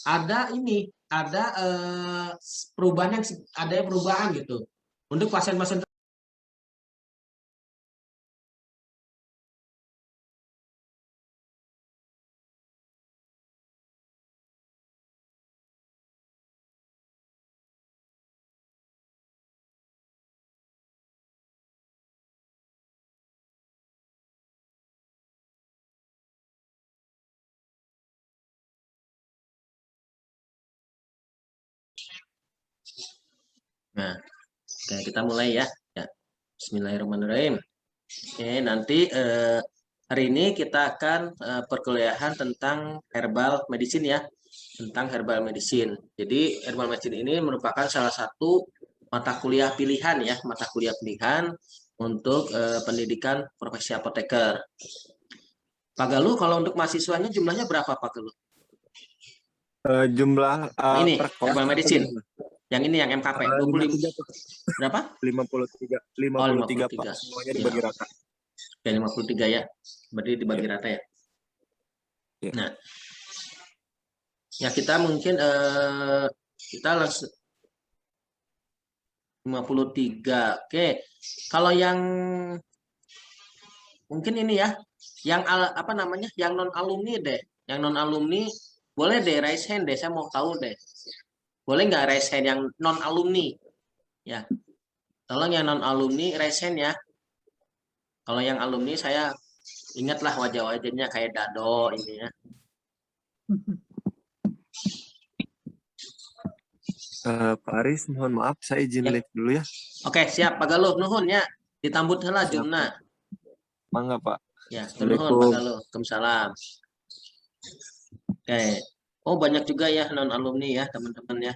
ada ini, ada perubahan yang ada perubahan gitu untuk pasien-pasien. Nah, oke, kita mulai ya. Ya, Bismillahirrahmanirrahim. Oke, nanti hari ini kita akan perkuliahan tentang herbal medicine ya, tentang herbal medicine. Jadi herbal medicine ini merupakan salah satu mata kuliah pilihan ya, mata kuliah pilihan untuk pendidikan profesi apoteker. Pak Galuh, kalau untuk mahasiswanya jumlahnya berapa Pak Galuh? Jumlah Ini per kelas herbal atau medicine. gimana? Yang ini yang MKP 25 53 Pak. berapa? 53 Oh, 53 Pak. 53. Semuanya Ya, dibagi rata. oke, 53 ya. Berarti dibagi Ya. rata ya. Ya. Nah, ya kita mungkin kita langsung 53. Oke. Kalau yang mungkin ini ya, yang apa namanya? Yang non alumni deh. Yang non alumni boleh deh raise hand deh. Saya mau tahu deh. Boleh nggak raise hand yang non alumni? Ya. Tolong yang non alumni raise hand ya. Kalau yang alumni saya ingatlah wajah-wajahnya kayak Dado ini ya. Pak Aris, mohon maaf, saya izin Ya. live dulu ya. Oke, siap Pak Galuh. Nuhun ya. Ditambut heula Siap, jumna. Pak. Mangga, Pak. Ya, nuhun Pak Assalamualaikum. Galuh. Waalaikumsalam. Oke. Oh, banyak juga ya non alumni ya, teman-teman ya.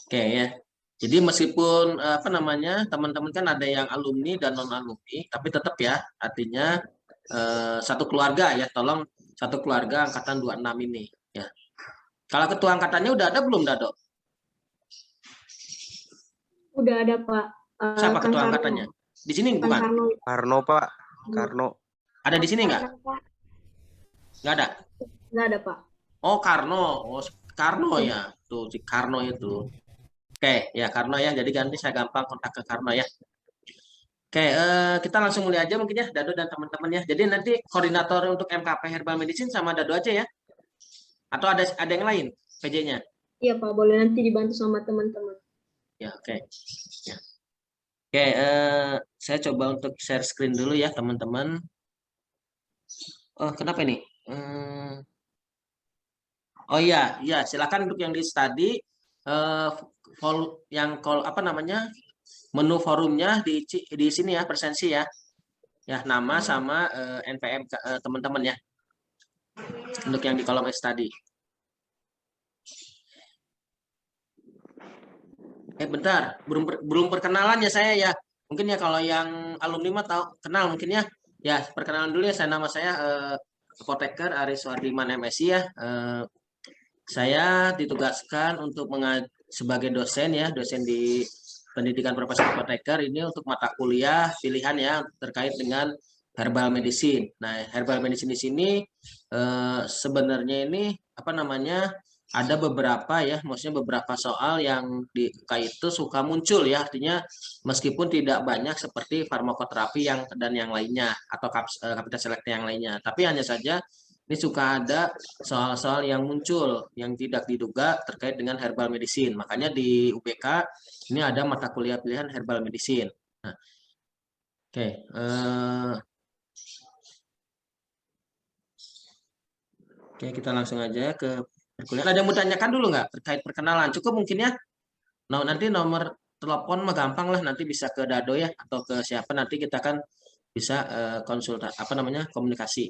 Oke ya. Jadi meskipun apa namanya teman-teman kan ada yang alumni dan non alumni, tapi tetap ya artinya satu keluarga ya. Tolong satu keluarga angkatan 26 ini ya. Kalau ketua angkatannya udah ada belum Dado? Udah ada Pak. Siapa Kang ketua Karno. angkatannya? Di sini Kang bukan? Karno. Karno, Pak. Karno. Ada di sini nggak? Pak. Nggak ada. Nggak ada Pak. Oh Karno, oh Karno Iya. ya. Tuh si Karno itu. Oke ya Karno ya. Jadi nanti saya gampang kontak ke Karno ya. Oke, kita langsung mulai aja mungkin ya, Dado dan teman-teman ya. Jadi nanti koordinator untuk MKP Herbal Medicine sama Dado aja ya? Atau ada yang lain PJ-nya? Iya Pak, boleh nanti dibantu sama teman-teman. Ya, oke. Ya. Oke, saya coba untuk share screen dulu ya, teman-teman. Oh, kenapa ini? Oh iya, ya silakan untuk yang di study, yang apa namanya, menu forumnya di sini ya, presensi ya. Ya, nama sama NPM teman-teman ya. Untuk yang di kolom study. Bentar, belum perkenalan ya saya ya. Mungkin ya kalau yang alumni mah tahu kenal mungkin ya. Ya, perkenalan dulu ya. Nama saya Apoteker Aris Wardiman MSI ya. Saya ditugaskan untuk sebagai dosen ya, dosen di pendidikan profesi apoteker ini untuk mata kuliah pilihan ya terkait dengan herbal medicine. Nah, herbal medicine di sini sebenarnya ini apa namanya? Ada beberapa ya, maksudnya beberapa soal yang di UK itu suka muncul ya, artinya meskipun tidak banyak seperti farmakoterapi yang dan yang lainnya atau kapital selektif yang lainnya, tapi hanya saja ini suka ada soal-soal yang muncul yang tidak diduga terkait dengan herbal medicine. Makanya di UBK ini ada mata kuliah pilihan herbal medicine. Nah, oke, oke kita langsung aja ke perkuliahan. Ada yang mau tanyakan dulu nggak terkait perkenalan? Cukup mungkin ya. Nah, nanti nomor telepon mah gampang lah. Nanti bisa ke Dado ya atau ke siapa nanti kita kan bisa konsultasi apa namanya komunikasi.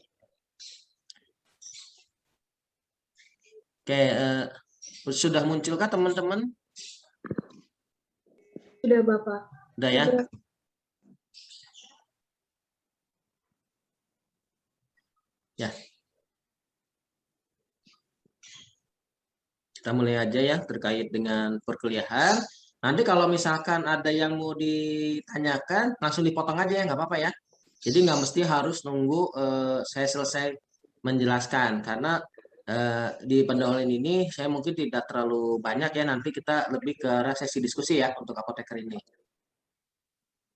Oke, sudah munculkah teman-teman? Sudah Bapak. Udah ya. Ya. Kita mulai aja ya terkait dengan perkuliahan. Nanti kalau misalkan ada yang mau ditanyakan, langsung dipotong aja ya, nggak apa-apa ya. Jadi nggak mesti harus nunggu saya selesai menjelaskan, karena di pendahuluan ini saya mungkin tidak terlalu banyak ya, nanti kita lebih ke arah sesi diskusi ya untuk apoteker ini.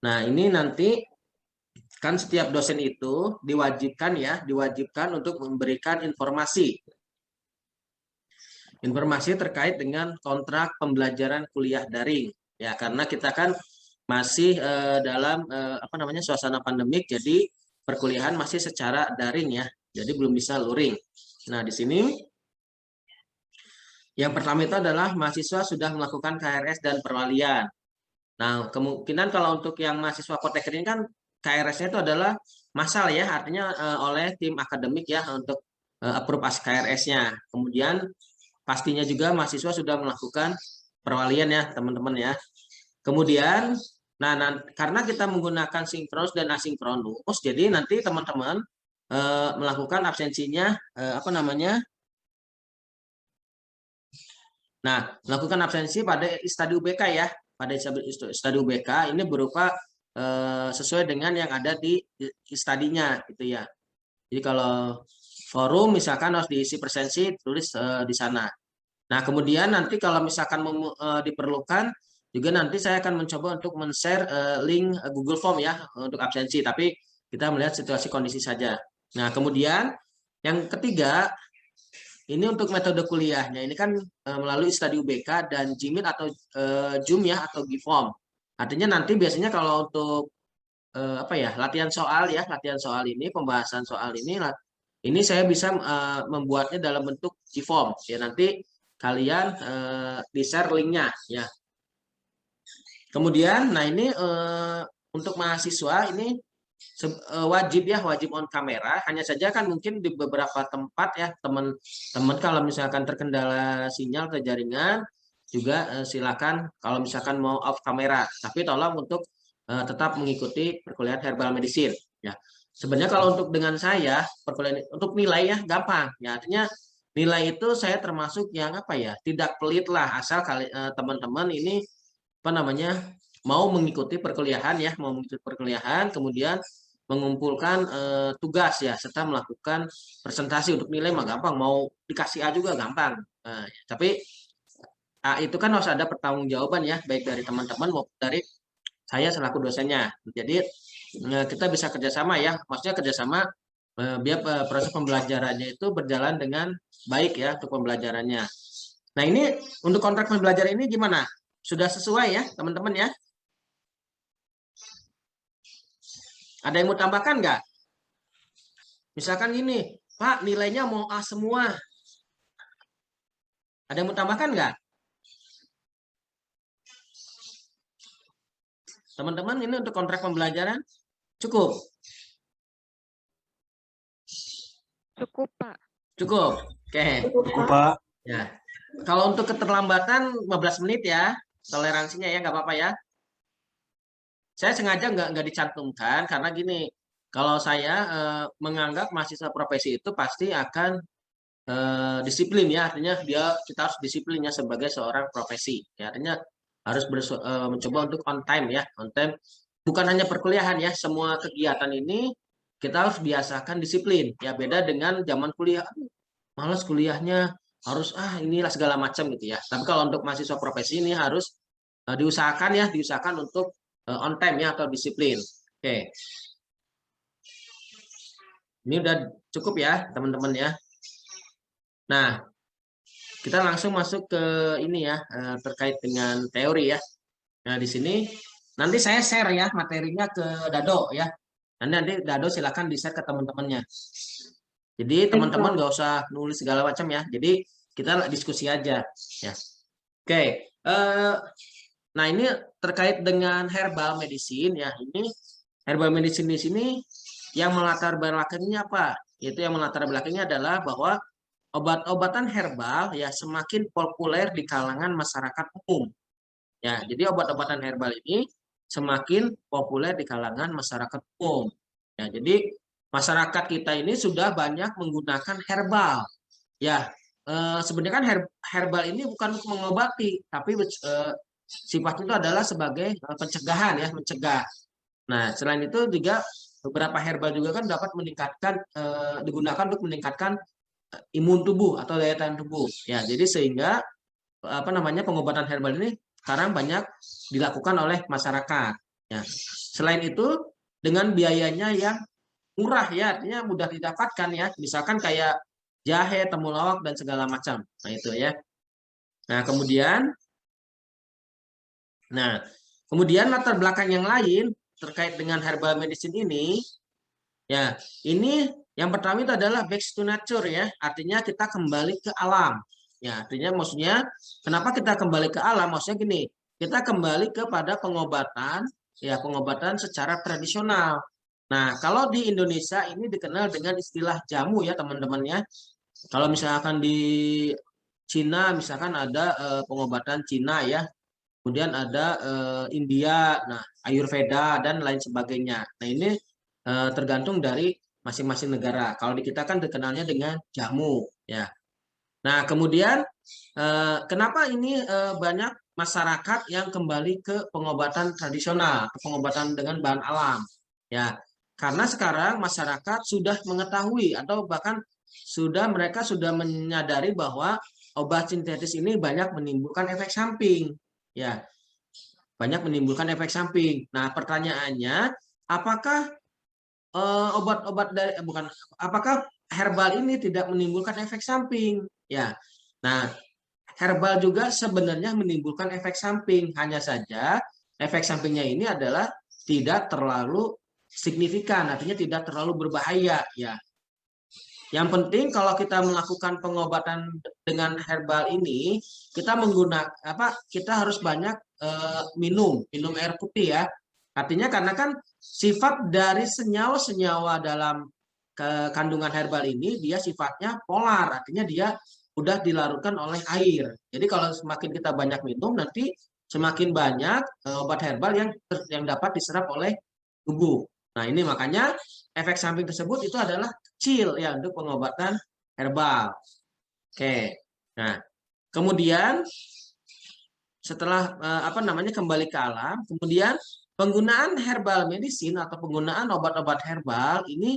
Nah, ini nanti kan setiap dosen itu diwajibkan untuk memberikan informasi terkait dengan kontrak pembelajaran kuliah daring ya, karena kita kan masih dalam suasana pandemik, jadi perkuliahan masih secara daring ya, jadi belum bisa luring. Nah, di sini yang pertama itu adalah mahasiswa sudah melakukan KRS dan perwalian. Nah, kemungkinan kalau untuk yang mahasiswa apoteker ini kan KRS-nya itu adalah massal ya, artinya oleh tim akademik ya untuk approve as KRS-nya. Kemudian pastinya juga mahasiswa sudah melakukan perwalian ya, teman-teman ya. Kemudian, karena kita menggunakan sinkronus dan asinkronus, jadi nanti teman-teman melakukan absensinya melakukan absensi pada studi UBK ya. Pada studi UBK ini berupa sesuai dengan yang ada di studinya gitu ya. Jadi kalau forum misalkan harus diisi presensi, tulis di sana. Nah, kemudian nanti kalau misalkan diperlukan juga nanti saya akan mencoba untuk men-share link Google Form ya untuk absensi, tapi kita melihat situasi kondisi saja. Nah, kemudian yang ketiga, ini untuk metode kuliahnya. Ini kan melalui studi UBK dan Jimit atau Zoom ya atau Giform. Artinya nanti biasanya kalau untuk latihan soal ini, pembahasan soal ini saya bisa membuatnya dalam bentuk Giform. Ya, nanti kalian di-share linknya ya. Kemudian, ini untuk mahasiswa ini wajib on kamera. Hanya saja kan mungkin di beberapa tempat ya teman-teman kalau misalkan terkendala sinyal atau jaringan juga silakan kalau misalkan mau off kamera. Tapi tolong untuk tetap mengikuti perkuliahan herbal medicine ya. Sebenarnya kalau untuk dengan saya perkuliahan untuk nilai ya gampang ya, artinya nilai itu saya termasuk yang tidak pelit lah, asal teman-teman ini mau mengikuti perkuliahan kemudian mengumpulkan tugas ya serta melakukan presentasi. Untuk nilai mah gampang, mau dikasih A juga gampang. Tapi A itu kan harus ada pertanggungjawaban ya, baik dari teman-teman maupun dari saya selaku dosennya. Jadi kita bisa kerjasama ya, maksudnya kerjasama biar proses pembelajarannya itu berjalan dengan baik ya untuk pembelajarannya. Nah, ini untuk kontrak pembelajaran ini gimana? Sudah sesuai ya teman-teman ya? Ada yang mau tambahkan nggak? Misalkan gini, Pak, nilainya mau A semua. Ada yang mau tambahkan nggak? Teman-teman, ini untuk kontrak pembelajaran cukup? Cukup, Pak. Cukup. Oke. Cukup, Pak. Ya. Kalau untuk keterlambatan 15 menit ya, toleransinya ya nggak apa-apa ya. Saya sengaja nggak dicantumkan karena gini, kalau saya menganggap mahasiswa profesi itu pasti akan disiplin ya, artinya kita harus disiplinnya sebagai seorang profesi. Ya, artinya harus mencoba untuk on time ya, on time. Bukan hanya perkuliahan ya, semua kegiatan ini kita harus biasakan disiplin. Ya, beda dengan zaman kuliah, malas kuliahnya harus inilah segala macam gitu ya. Tapi kalau untuk mahasiswa profesi ini harus diusahakan untuk on time ya atau disiplin. Oke. Ini udah cukup ya teman-teman ya. Nah, kita langsung masuk ke ini ya terkait dengan teori ya. Nah, di sini nanti saya share ya materinya ke Dado ya. Nanti Dado silakan di-share ke teman-temannya. Jadi teman-teman nggak usah nulis segala macam ya. Jadi kita diskusi aja ya. Oke. Nah, ini terkait dengan herbal medicine ya. Ini herbal medicine di sini yang melatar belakangnya apa? Yaitu yang melatar belakangnya adalah bahwa obat-obatan herbal ya semakin populer di kalangan masyarakat umum. Ya, jadi obat-obatan herbal ini semakin populer di kalangan masyarakat umum. Ya, jadi masyarakat kita ini sudah banyak menggunakan herbal. Ya, sebenarnya kan herbal ini bukan untuk mengobati, tapi sifatnya itu adalah sebagai pencegahan ya, mencegah. Nah, selain itu juga beberapa herbal juga kan dapat meningkatkan digunakan untuk meningkatkan imun tubuh atau daya tahan tubuh. Ya, jadi sehingga apa namanya pengobatan herbal ini sekarang banyak dilakukan oleh masyarakat. Ya. Selain itu dengan biayanya yang murah ya, artinya mudah didapatkan ya. Misalkan kayak jahe, temulawak dan segala macam. Nah, itu ya. Nah, kemudian latar belakang yang lain terkait dengan herbal medicine ini ya, ini yang pertama itu adalah back to nature ya, artinya kita kembali ke alam. Ya, artinya maksudnya kenapa kita kembali ke alam? Maksudnya gini, kita kembali kepada pengobatan ya, pengobatan secara tradisional. Nah, kalau di Indonesia ini dikenal dengan istilah jamu ya, teman-teman ya. Kalau misalkan di Cina misalkan ada pengobatan Cina ya, kemudian ada India, nah Ayurveda dan lain sebagainya. Nah ini tergantung dari masing-masing negara. Kalau di kita kan dikenalnya dengan jamu, ya. Nah kemudian kenapa ini banyak masyarakat yang kembali ke pengobatan tradisional, ke pengobatan dengan bahan alam, ya. Karena sekarang masyarakat sudah mengetahui atau bahkan mereka sudah menyadari bahwa obat sintetis ini banyak menimbulkan efek samping, ya banyak menimbulkan efek samping. Nah, pertanyaannya, apakah obat-obat dari bukan apakah herbal ini tidak menimbulkan efek samping? Ya. Nah, herbal juga sebenarnya menimbulkan efek samping, hanya saja efek sampingnya ini adalah tidak terlalu signifikan, artinya tidak terlalu berbahaya, ya. Yang penting kalau kita melakukan pengobatan dengan herbal ini, kita menggunakan kita harus banyak minum air putih ya. Artinya karena kan sifat dari senyawa-senyawa dalam kandungan herbal ini dia sifatnya polar, artinya dia udah dilarutkan oleh air. Jadi kalau semakin kita banyak minum nanti semakin banyak obat herbal yang dapat diserap oleh tubuh. Nah, ini makanya efek samping tersebut itu adalah kecil ya untuk pengobatan herbal. Oke. Nah, kemudian setelah kembali ke alam, kemudian penggunaan herbal medicine atau penggunaan obat-obat herbal ini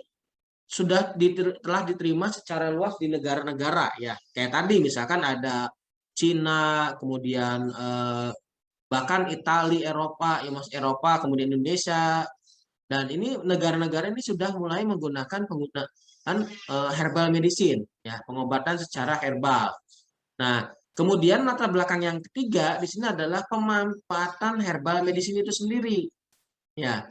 telah diterima secara luas di negara-negara ya. Kayak tadi misalkan ada Cina, kemudian bahkan Italia, Eropa, ya Mas Eropa, kemudian Indonesia. Dan ini negara-negara ini sudah mulai menggunakan penggunaan herbal medicine, ya pengobatan secara herbal. Nah, kemudian latar belakang yang ketiga di sini adalah pemanfaatan herbal medicine itu sendiri, ya.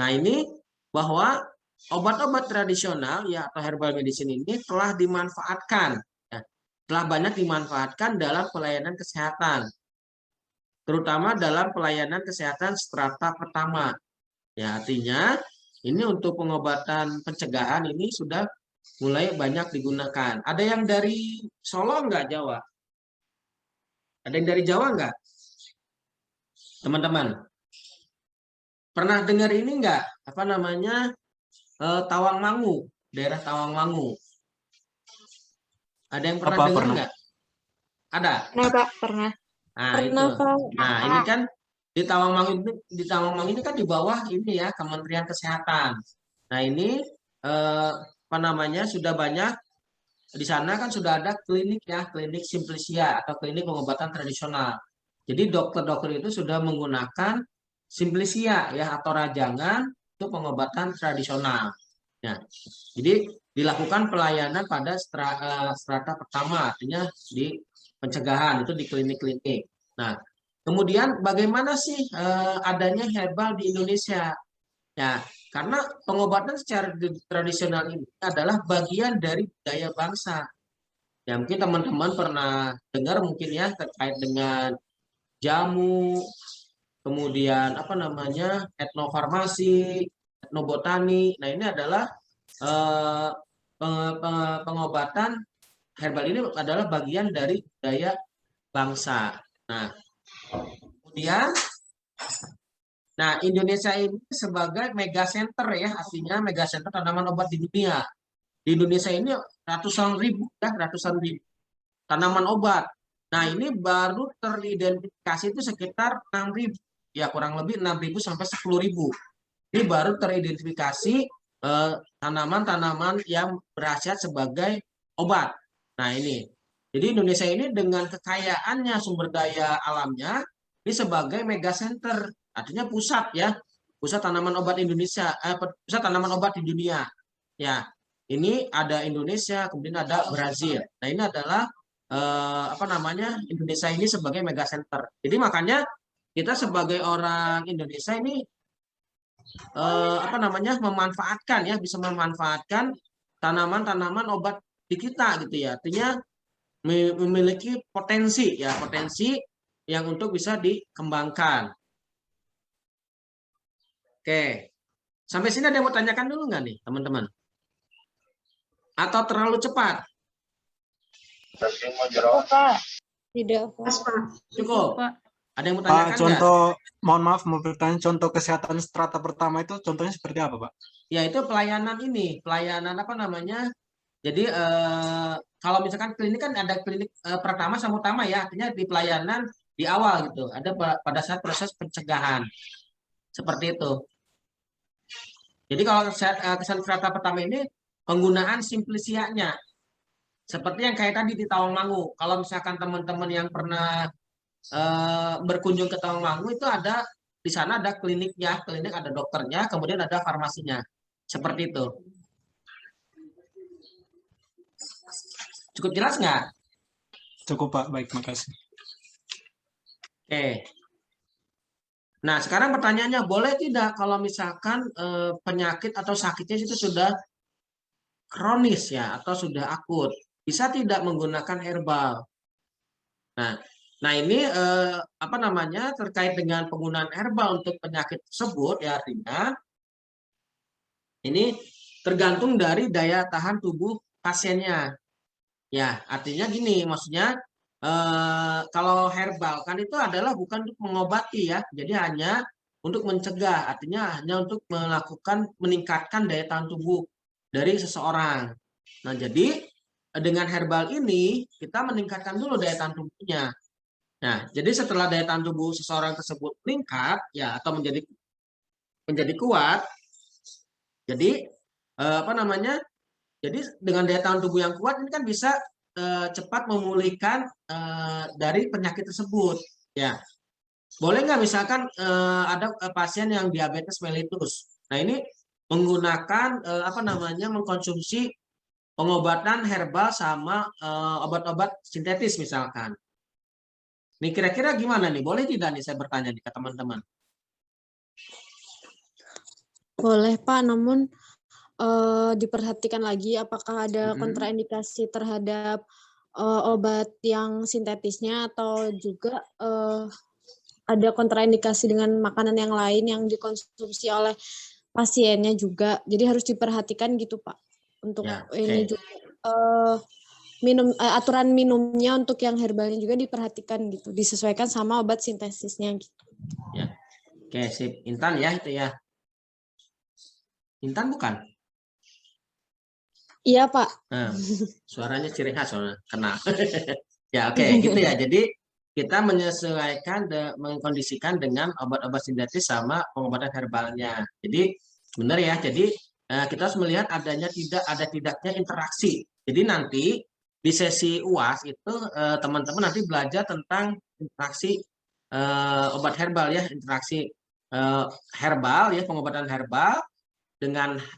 Nah, ini bahwa obat-obat tradisional ya atau herbal medicine ini telah dimanfaatkan, ya, telah banyak dimanfaatkan dalam pelayanan kesehatan, terutama dalam pelayanan kesehatan strata pertama. Ya, artinya ini untuk pengobatan pencegahan ini sudah mulai banyak digunakan. Ada yang dari Solo enggak Jawa? Ada yang dari Jawa enggak? Teman-teman. Pernah dengar ini enggak? Apa namanya? Tawangmangu, daerah Tawangmangu. Ada yang pernah dengar enggak? Ada? Pernah, Pak, pernah. Nah, Pernah, itu. Pak. Nah, ini kan di Tawangmangu ini kan di bawah ini ya Kementerian Kesehatan. Nah ini apa namanya sudah banyak di sana kan sudah ada klinik ya, klinik Simplicia atau klinik pengobatan tradisional. Jadi dokter-dokter itu sudah menggunakan Simplicia ya atau rajangan untuk pengobatan tradisional. Nah, jadi dilakukan pelayanan pada strata pertama, artinya di pencegahan itu di klinik-klinik. Nah, kemudian bagaimana sih adanya herbal di Indonesia? Ya, karena pengobatan secara tradisional ini adalah bagian dari budaya bangsa. Ya, mungkin teman-teman pernah dengar mungkin ya terkait dengan jamu, kemudian apa namanya etnofarmasi, etnobotani. Nah, ini adalah eh, pengobatan herbal ini adalah bagian dari budaya bangsa. Nah, kemudian Indonesia ini sebagai mega center ya, artinya mega center tanaman obat di dunia. Di Indonesia ini ratusan ribu tanaman obat. Nah, ini baru teridentifikasi itu sekitar 6.000, ya kurang lebih 6.000 sampai 10.000. Ini baru teridentifikasi tanaman-tanaman yang berkhasiat sebagai obat. Nah, ini. Jadi Indonesia ini dengan kekayaannya sumber daya alamnya, ini sebagai mega center, artinya pusat ya, pusat tanaman obat Indonesia, pusat tanaman obat di dunia. Ya, ini ada Indonesia, kemudian ada Brazil. Nah, ini adalah apa namanya, Indonesia ini sebagai mega center. Jadi makanya kita sebagai orang Indonesia ini apa namanya, memanfaatkan ya, bisa memanfaatkan tanaman-tanaman obat di kita gitu ya. Artinya memiliki potensi ya, potensi yang untuk bisa dikembangkan. Oke. Sampai sini ada yang mau tanyakan dulu nggak nih, teman-teman? Atau terlalu cepat? Tidak, Pas, Pak. Pak. Cukup? Pak. Ada yang mau Pak, tanyakan nggak? contoh, mohon maaf mau bertanya, contoh kesehatan strata pertama itu contohnya seperti apa, Pak? Ya, itu pelayanan ini, pelayanan apa namanya? Jadi kalau misalkan klinik kan ada klinik pertama sama utama ya, artinya di pelayanan di awal gitu. Ada pada saat proses pencegahan. Seperti itu. Jadi kalau kesan strata pertama ini penggunaan simplisianya. Seperti yang kayak tadi di Tawangmangu. Kalau misalkan teman-teman yang pernah berkunjung ke Tawangmangu itu ada di sana ada kliniknya, klinik ada dokternya, kemudian ada farmasinya. Seperti itu. Cukup jelas nggak? Cukup, Pak. Baik, makasih. Oke. Nah, sekarang pertanyaannya, boleh tidak kalau misalkan penyakit atau sakitnya itu sudah kronis ya, atau sudah akut, bisa tidak menggunakan herbal? Nah ini apa namanya, terkait dengan penggunaan herbal untuk penyakit tersebut ya, artinya ini tergantung dari daya tahan tubuh pasiennya. Ya, artinya gini, maksudnya kalau herbal kan itu adalah bukan untuk mengobati ya, jadi hanya untuk mencegah, artinya hanya untuk melakukan meningkatkan daya tahan tubuh dari seseorang. Nah, jadi dengan herbal ini kita meningkatkan dulu daya tahan tubuhnya. Nah, jadi setelah daya tahan tubuh seseorang tersebut meningkat ya, atau menjadi kuat, jadi apa namanya? Jadi dengan daya tahan tubuh yang kuat ini kan bisa cepat memulihkan dari penyakit tersebut. Ya, boleh nggak misalkan ada pasien yang diabetes mellitus. Nah ini menggunakan apa namanya, mengkonsumsi pengobatan herbal sama obat-obat sintetis misalkan. Nih kira-kira gimana nih? Boleh tidak nih saya bertanya nih ke teman-teman? Boleh, Pak, namun diperhatikan lagi apakah ada Mhm. kontraindikasi terhadap obat yang sintetisnya, atau juga ada kontraindikasi dengan makanan yang lain yang dikonsumsi oleh pasiennya juga. Jadi harus diperhatikan gitu, Pak. Untuk Ya, ini oke. juga aturan minumnya untuk yang herbalnya juga diperhatikan gitu, disesuaikan sama obat sintesisnya gitu. Ya. Oke, sip. Intan ya itu ya. Intan bukan? Iya, Pak. Nah, suaranya ciri khas soalnya, kenal. Ya, oke, gitu ya. Jadi kita menyesuaikan, mengkondisikan dengan obat-obat sintetis sama pengobatan herbalnya. Jadi benar ya. Jadi kita harus melihat tidaknya interaksi. Jadi nanti di sesi UAS itu teman-teman nanti belajar tentang interaksi obat herbal ya, interaksi herbal ya, pengobatan herbal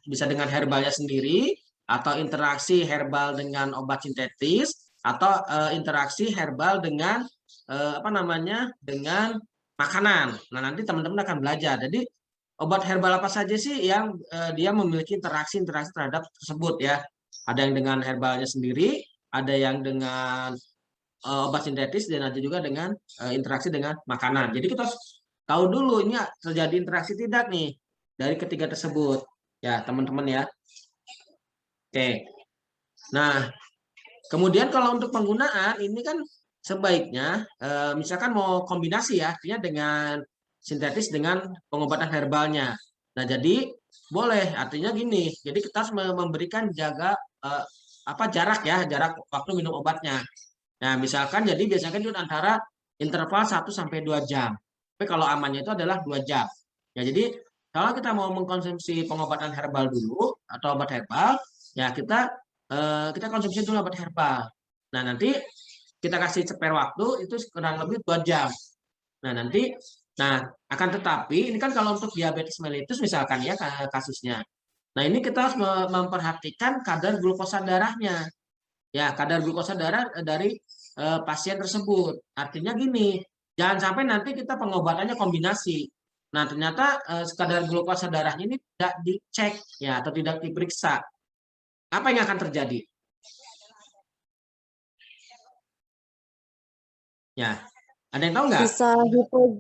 bisa dengan herbalnya sendiri, atau interaksi herbal dengan obat sintetis, atau interaksi herbal dengan apa namanya, dengan makanan. Nah nanti teman-teman akan belajar. Jadi obat herbal apa saja sih yang dia memiliki interaksi terhadap tersebut ya. Ada yang dengan herbalnya sendiri, ada yang dengan obat sintetis, dan ada juga dengan interaksi dengan makanan. Jadi kita harus tahu dulu ini terjadi interaksi tidak nih dari ketiga tersebut ya teman-teman ya. Oke. Nah, kemudian kalau untuk penggunaan ini kan sebaiknya misalkan mau kombinasi ya, artinya dengan sintetis dengan pengobatan herbalnya. Nah, jadi boleh, artinya gini. Jadi kita harus memberikan jarak ya, jarak waktu minum obatnya. Nah, misalkan jadi biasanya kan itu antara interval 1 sampai 2 jam. Tapi kalau amannya itu adalah 2 jam. Ya, jadi kalau kita mau mengkonsumsi pengobatan herbal dulu atau obat herbal, ya kita konsumsi dulu obat herbal. Nah, nanti kita kasih spare waktu itu kurang lebih 2 jam. Nah, akan tetapi ini kan kalau untuk diabetes mellitus misalkan ya kasusnya. Nah, ini kita harus memperhatikan kadar glukosa darahnya. Ya, kadar glukosa darah dari pasien tersebut. Artinya gini, jangan sampai nanti kita pengobatannya kombinasi. Nah, ternyata kadar glukosa darahnya ini tidak dicek ya atau tidak diperiksa. Apa yang akan terjadi? Ya, ada yang tahu nggak? Bisa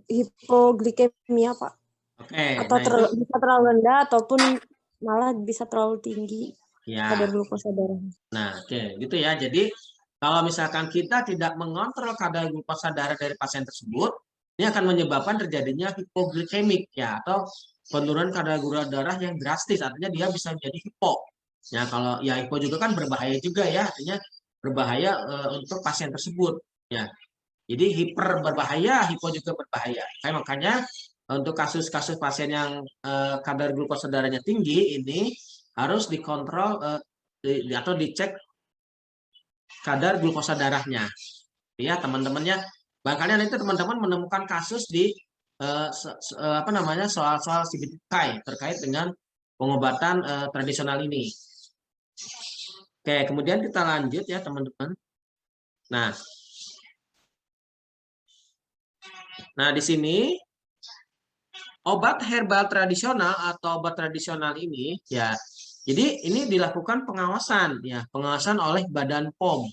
hipoglikemia, Pak. Oke, Atau nah itu bisa terlalu rendah ataupun malah bisa terlalu tinggi ya. kadar glukosa darah. Nah, oke, gitu ya. Jadi kalau misalkan kita tidak mengontrol kadar glukosa darah dari pasien tersebut, ini akan menyebabkan terjadinya hipoglikemik ya atau penurunan kadar gula darah yang drastis. Artinya dia bisa menjadi hipo. Ya, kalau ya hipo juga kan berbahaya juga ya, artinya berbahaya untuk pasien tersebut. Ya, jadi hiper berbahaya, hipo juga berbahaya. Makanya untuk kasus-kasus pasien yang kadar glukosa darahnya tinggi ini harus dikontrol atau dicek kadar glukosa darahnya. Ya, teman-temannya. Barangkali nanti teman-teman menemukan kasus di soal-soal CBTI terkait dengan pengobatan tradisional ini. Oke, kemudian kita lanjut ya teman-teman. Nah, di sini obat herbal tradisional atau obat tradisional ini ya. Jadi ini dilakukan pengawasan ya, pengawasan oleh Badan POM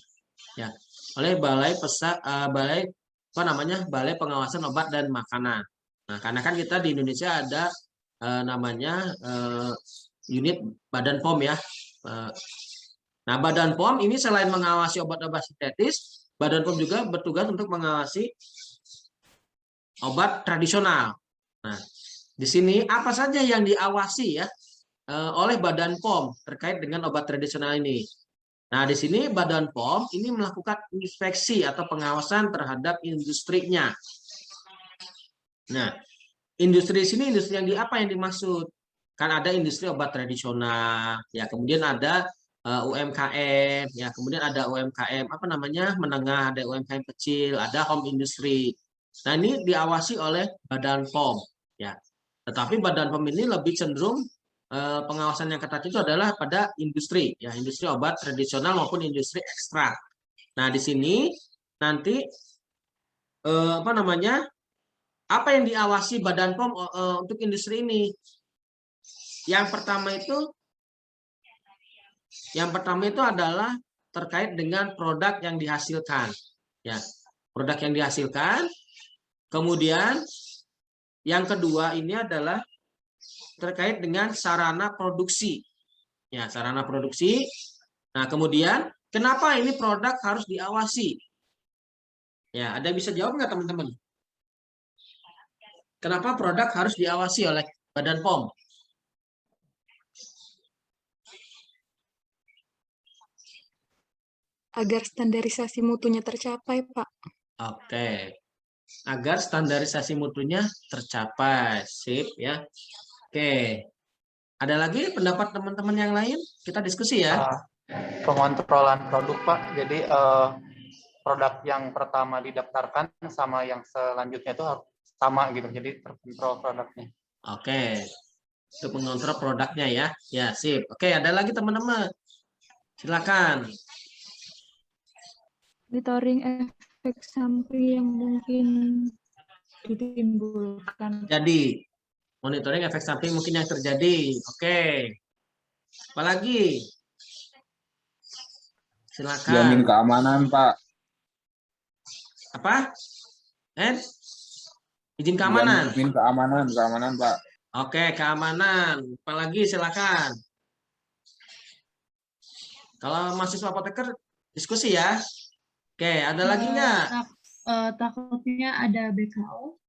ya, oleh Balai Pengawasan Obat dan Makanan. Nah, karena kan kita di Indonesia ada namanya unit Badan POM ya. Nah, Badan POM ini selain mengawasi obat-obat sintetis, Badan POM juga bertugas untuk mengawasi obat tradisional. Nah, di sini apa saja yang diawasi ya oleh Badan POM terkait dengan obat tradisional ini. Nah, di sini Badan POM ini melakukan inspeksi atau pengawasan terhadap industrinya. Nah, industri di sini industri apa yang dimaksud? Kan ada industri obat tradisional, ya kemudian ada UMKM, ya kemudian ada UMKM menengah, ada UMKM kecil, ada home industry. Nah, ini diawasi oleh Badan POM, ya. Tetapi Badan POM ini lebih cenderung pengawasan yang ketat itu adalah pada industri, ya industri obat tradisional maupun industri ekstrak. Nah, di sini nanti apa yang diawasi Badan POM untuk industri ini? Yang pertama itu adalah terkait dengan produk yang dihasilkan, ya produk yang dihasilkan. Kemudian yang kedua ini adalah terkait dengan sarana produksi. Ya, sarana produksi. Nah, kemudian kenapa ini produk harus diawasi? Ya, ada yang bisa jawab nggak teman-teman? Kenapa produk harus diawasi oleh Badan POM? Agar standarisasi mutunya tercapai, Pak. Oke. Agar standarisasi mutunya tercapai. Sip ya. Oke. Ada lagi pendapat teman-teman yang lain? Kita diskusi ya. Pengontrolan produk, Pak. Jadi produk yang pertama didaftarkan sama yang selanjutnya itu harus sama gitu. Jadi terkontrol produknya. Oke. Untuk mengontrol produknya ya. Ya, sip. Oke, ada lagi teman-teman. Silakan. Monitoring efek samping yang mungkin ditimbulkan. Jadi, monitoring efek samping mungkin yang terjadi. Oke. Apalagi? Silakan. Jamin keamanan, Pak. Apa? Izin keamanan. Jamin keamanan, Pak. Oke, keamanan. Apalagi silakan. Kalau mahasiswa apoteker diskusi ya. Oke, ada lagi nggak? Takutnya ada BKO.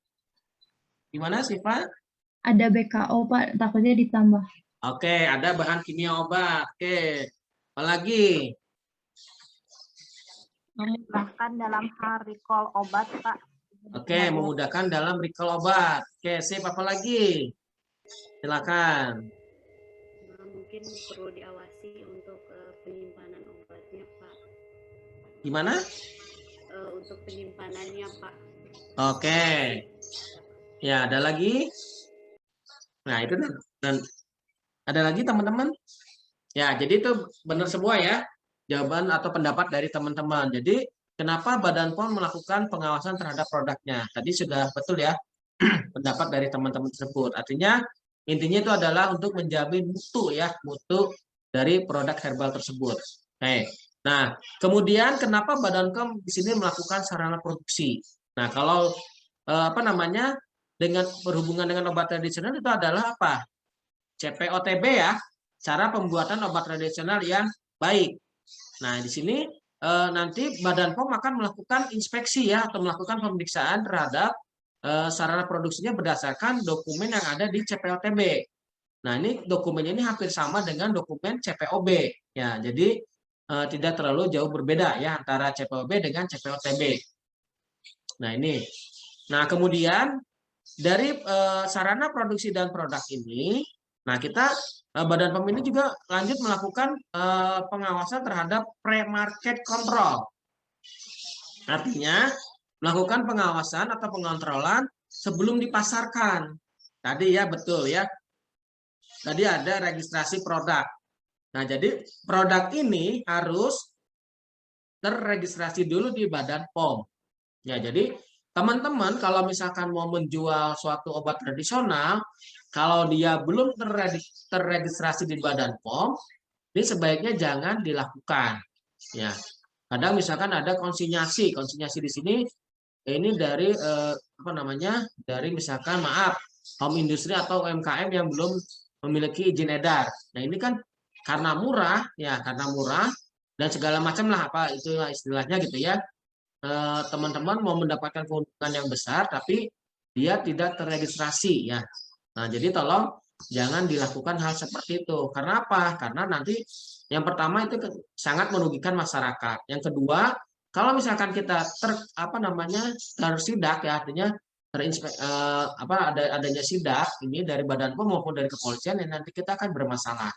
Gimana sih, Pak? Ada BKO, Pak. Takutnya ditambah. Oke, ada bahan kimia obat. Oke, apalagi? memudahkan dalam hal recall obat, Pak. Oke, memudahkan dalam recall obat. Oke, sip, apa lagi? Silakan. Mungkin perlu diawasi untuk penyimpanan obatnya, Pak. Gimana? Untuk penyimpanannya, Pak. Oke. Ya, ada lagi? Nah, itu dan ada lagi teman-teman? Ya, jadi itu benar semua ya. Jawaban atau pendapat dari teman-teman. Jadi, kenapa Badan POM melakukan pengawasan terhadap produknya? Tadi sudah betul ya pendapat dari teman-teman tersebut. Artinya, intinya itu adalah untuk menjamin mutu ya, mutu dari produk herbal tersebut. Oke. Nah, kemudian kenapa Badan POM di sini melakukan sarana produksi? Nah, kalau dengan berhubungan dengan obat tradisional itu adalah apa? CPOTB ya, cara pembuatan obat tradisional yang baik. Nah, di sini nanti Badan POM akan melakukan inspeksi ya, atau melakukan pemeriksaan terhadap sarana produksinya berdasarkan dokumen yang ada di CPOTB. Nah, ini dokumennya ini hampir sama dengan dokumen CPOB. Ya, jadi tidak terlalu jauh berbeda ya antara CPOB dengan CPOTB. Nah, ini. Nah, kemudian dari sarana produksi dan produk ini, nah kita Badan POM ini juga lanjut melakukan pengawasan terhadap pre-market control. Artinya melakukan pengawasan atau pengontrolan sebelum dipasarkan. Tadi ya betul ya. Tadi ada registrasi produk. Nah, jadi produk ini harus terregistrasi dulu di Badan POM. Ya, jadi teman-teman kalau misalkan mau menjual suatu obat tradisional, kalau dia belum terregistrasi di Badan POM, ini sebaiknya jangan dilakukan. Ya, kadang misalkan ada konsinyasi di sini ini dari dari misalkan home industry atau UMKM yang belum memiliki izin edar. Nah, ini kan karena murah dan segala macam lah apa itu istilahnya gitu ya. Teman-teman mau mendapatkan keuntungan yang besar tapi dia tidak terregistrasi ya. Nah, jadi tolong jangan dilakukan hal seperti itu. Karena apa? Karena nanti yang pertama itu sangat merugikan masyarakat. Yang kedua, kalau misalkan kita tersidak ya, artinya adanya sidak ini dari Badan POM maupun dari kepolisian, yang nanti kita akan bermasalah.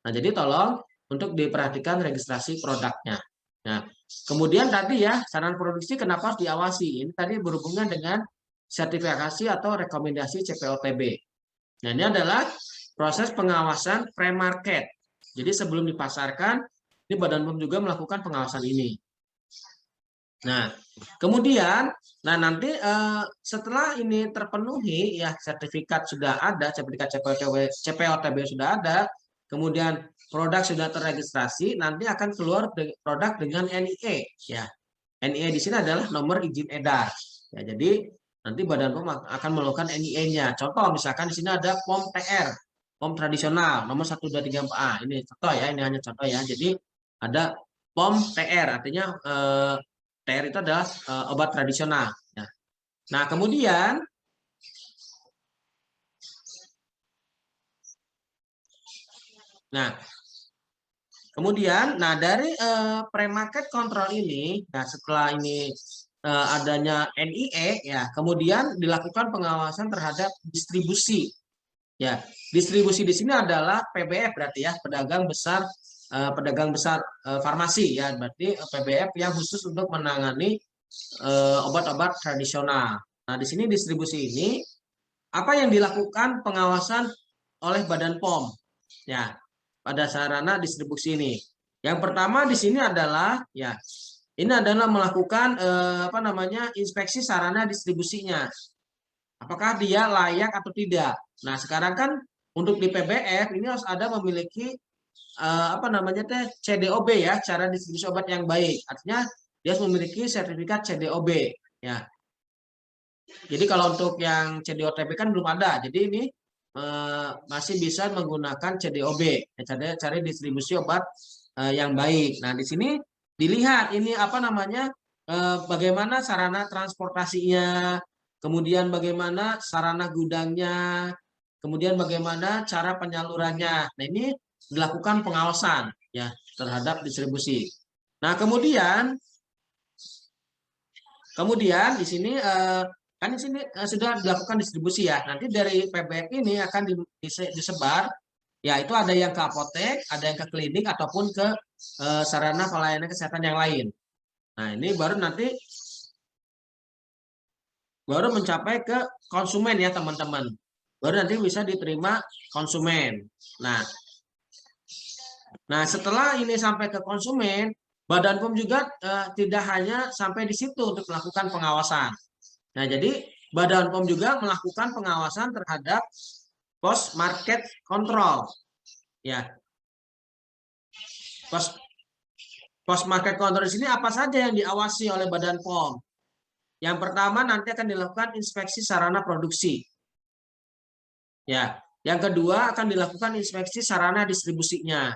Nah, jadi tolong untuk diperhatikan registrasi produknya. Nah, kemudian tadi ya, saran produksi kenapa harus diawasi? Ini tadi berhubungan dengan sertifikasi atau rekomendasi CPOTB. Nah, ini adalah proses pengawasan pre-market. Jadi sebelum dipasarkan, ini Badan POM juga melakukan pengawasan ini. Nah, kemudian, nanti setelah ini terpenuhi, ya sertifikat sudah ada, sertifikat CPOTB sudah ada, kemudian produk sudah terregistrasi, nanti akan keluar produk dengan NIE. Ya, NIE di sini adalah nomor izin edar. Ya, jadi nanti Badan POM akan melakukan NIE-nya. Contoh, misalkan di sini ada POM TR, POM tradisional, nomor 1234A. Ini contoh ya, ini hanya contoh ya. Jadi ada POM TR, artinya TR itu adalah obat tradisional. Ya. Nah, kemudian dari pre-market control ini, setelah ini adanya NIE, ya, kemudian dilakukan pengawasan terhadap distribusi. Ya, distribusi di sini adalah PBF berarti ya, pedagang besar farmasi ya, berarti PBF yang khusus untuk menangani obat-obat tradisional. Nah, di sini distribusi ini apa yang dilakukan pengawasan oleh Badan POM? Ya, pada sarana distribusi ini. Yang pertama di sini adalah ini adalah melakukan inspeksi sarana distribusinya. Apakah dia layak atau tidak? Nah, sekarang kan untuk di PBF ini harus ada memiliki CDOB ya, cara distribusi obat yang baik. Artinya dia harus memiliki sertifikat CDOB ya. Jadi kalau untuk yang CDOTB kan belum ada. Jadi ini masih bisa menggunakan CDOB, cara distribusi obat yang baik. Nah, di sini dilihat ini bagaimana sarana transportasinya, kemudian bagaimana sarana gudangnya, kemudian bagaimana cara penyalurannya. Nah, ini dilakukan pengawasan ya terhadap distribusi. Nah, kemudian Kemudian di sini kan di sini sudah dilakukan distribusi ya. Nanti dari PBM ini akan disebar, ya itu ada yang ke apotek, ada yang ke klinik ataupun ke sarana pelayanan kesehatan yang lain. Nah ini baru nanti mencapai ke konsumen ya teman-teman. Baru nanti bisa diterima konsumen. Nah setelah ini sampai ke konsumen, Badan POM juga tidak hanya sampai di situ untuk melakukan pengawasan. Nah, jadi Badan POM juga melakukan pengawasan terhadap post market control. Ya. Post market control di sini apa saja yang diawasi oleh Badan POM? Yang pertama nanti akan dilakukan inspeksi sarana produksi. Ya. Yang kedua akan dilakukan inspeksi sarana distribusinya.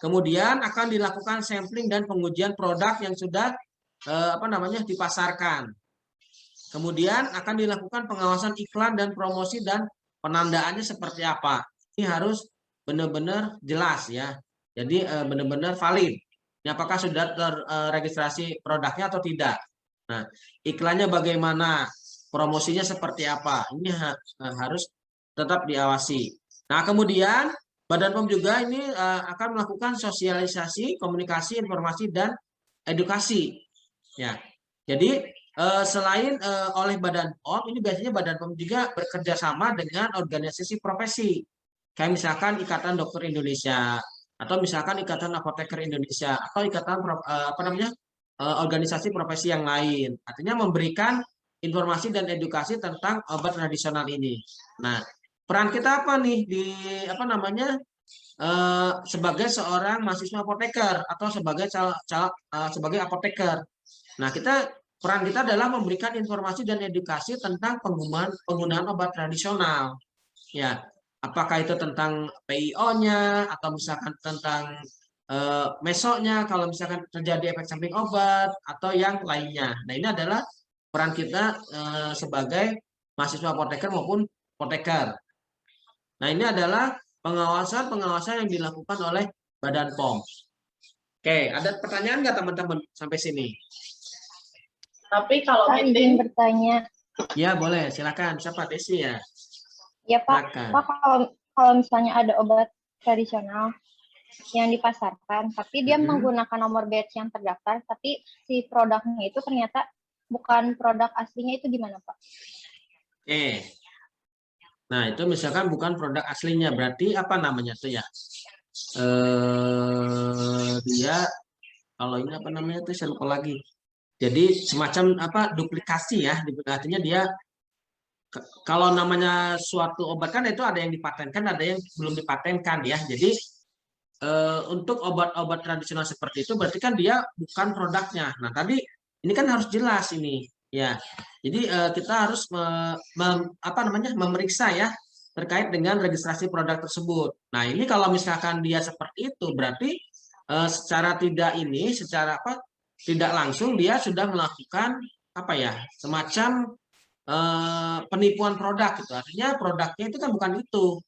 Kemudian akan dilakukan sampling dan pengujian produk yang sudah dipasarkan. Kemudian akan dilakukan pengawasan iklan dan promosi dan penandaannya seperti apa. Ini harus benar-benar jelas ya. Jadi benar-benar valid. Ini apakah sudah terregistrasi produknya atau tidak. Nah, iklannya bagaimana, promosinya seperti apa. Ini harus tetap diawasi. Nah, kemudian Badan POM juga ini akan melakukan sosialisasi, komunikasi, informasi, dan edukasi. Ya, jadi selain oleh Badan POM, ini biasanya Badan POM juga bekerja sama dengan organisasi profesi, kayak misalkan Ikatan Dokter Indonesia, atau misalkan Ikatan Apoteker Indonesia, atau Ikatan organisasi profesi yang lain. Artinya memberikan informasi dan edukasi tentang obat tradisional ini. Nah, peran kita apa nih di sebagai seorang mahasiswa apoteker atau sebagai apoteker. Nah, peran kita adalah memberikan informasi dan edukasi tentang penggunaan obat tradisional. Ya, apakah itu tentang PIO-nya atau misalkan tentang mesoknya kalau misalkan terjadi efek samping obat atau yang lainnya. Nah, ini adalah peran kita sebagai mahasiswa apoteker maupun apoteker. Nah, ini adalah pengawasan yang dilakukan oleh Badan POM. Oke, ada pertanyaan nggak teman-teman sampai sini? Tapi kalau izin bertanya. Ya, boleh. Silakan. Siapa? Desi ya? Ya, Pak. Silakan. Pak, kalau misalnya ada obat tradisional yang dipasarkan, tapi dia menggunakan nomor batch yang terdaftar, tapi si produknya itu ternyata bukan produk aslinya, itu gimana, Pak? Oke. Nah, itu misalkan bukan produk aslinya, berarti apa namanya tuh ya? Dia kalau ini apa namanya tuh saya lupa lagi. Jadi semacam duplikasi ya, artinya dia kalau namanya suatu obat kan itu ada yang dipatenkan, ada yang belum dipatenkan ya. Jadi untuk obat-obat tradisional seperti itu berarti kan dia bukan produknya. Nah, tadi ini kan harus jelas ini. Ya, jadi kita harus memeriksa ya terkait dengan registrasi produk tersebut. Nah, ini kalau misalkan dia seperti itu, berarti secara tidak langsung dia sudah melakukan semacam penipuan produk gitu. Artinya produknya itu kan bukan itu,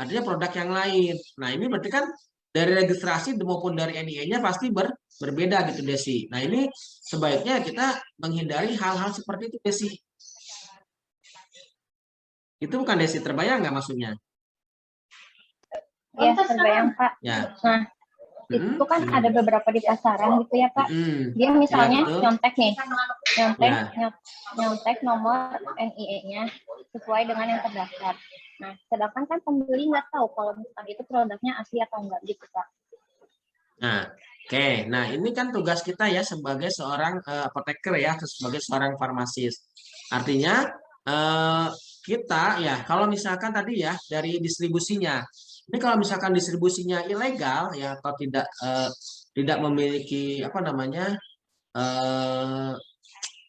artinya produk yang lain. Nah, ini berarti kan dari registrasi maupun dari NIE-nya pasti berbeda gitu, Desi. Nah, ini sebaiknya kita menghindari hal-hal seperti itu, Desi. Itu bukan, Desi? Terbayang nggak maksudnya? Ya, terbayang, Pak. Ya. Nah, itu kan ada beberapa di pasaran gitu ya, Pak. Dia misalnya nyontek nih, nyontek nomor NIE-nya sesuai dengan yang terdaftar. Nah, sedangkan kan pembeli nggak tahu kalau misalnya itu produknya asli atau enggak gitu, Pak. Nah, oke. Nah, ini kan tugas kita ya sebagai seorang apoteker ya, sebagai seorang farmasis. Artinya kita ya, kalau misalkan tadi ya dari distribusinya, ini kalau misalkan distribusinya ilegal ya atau tidak memiliki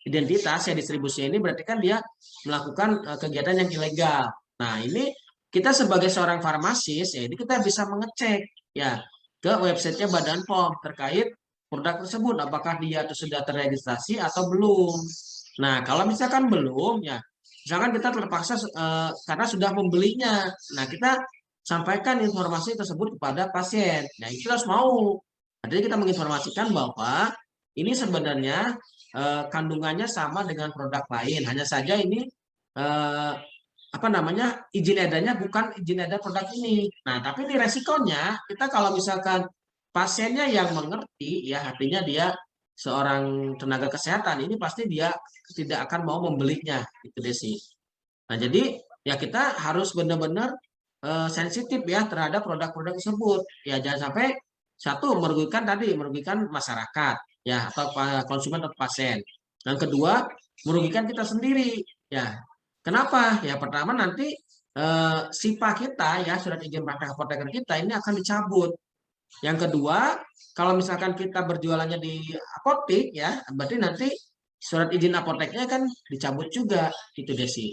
identitas ya distribusinya ini, berarti kan dia melakukan kegiatan yang ilegal. Nah, ini kita sebagai seorang farmasis ya, ini kita bisa mengecek ya ke websitenya Badan POM terkait produk tersebut, apakah dia itu sudah terregistrasi atau belum. Nah, kalau misalkan belum ya, misalkan kita terpaksa karena sudah membelinya, nah kita sampaikan informasi tersebut kepada pasien. Nah, itu harus mau. Artinya kita menginformasikan bahwa ini sebenarnya kandungannya sama dengan produk lain. Hanya saja ini apa namanya, izin edarnya bukan izin edar produk ini. Nah, tapi ini resikonya kita kalau misalkan pasiennya yang mengerti, ya artinya dia seorang tenaga kesehatan, ini pasti dia tidak akan mau membelinya, gitu Desi. Nah, jadi ya kita harus benar-benar sensitif ya terhadap produk-produk tersebut. Ya jangan sampai satu merugikan masyarakat ya atau konsumen atau pasien. Yang kedua merugikan kita sendiri ya. Kenapa? Ya pertama nanti SIPA kita ya surat izin praktek apoteker kita ini akan dicabut. Yang kedua, kalau misalkan kita berjualannya di apotek ya, berarti nanti surat izin apoteknya kan dicabut juga, gitu Desi.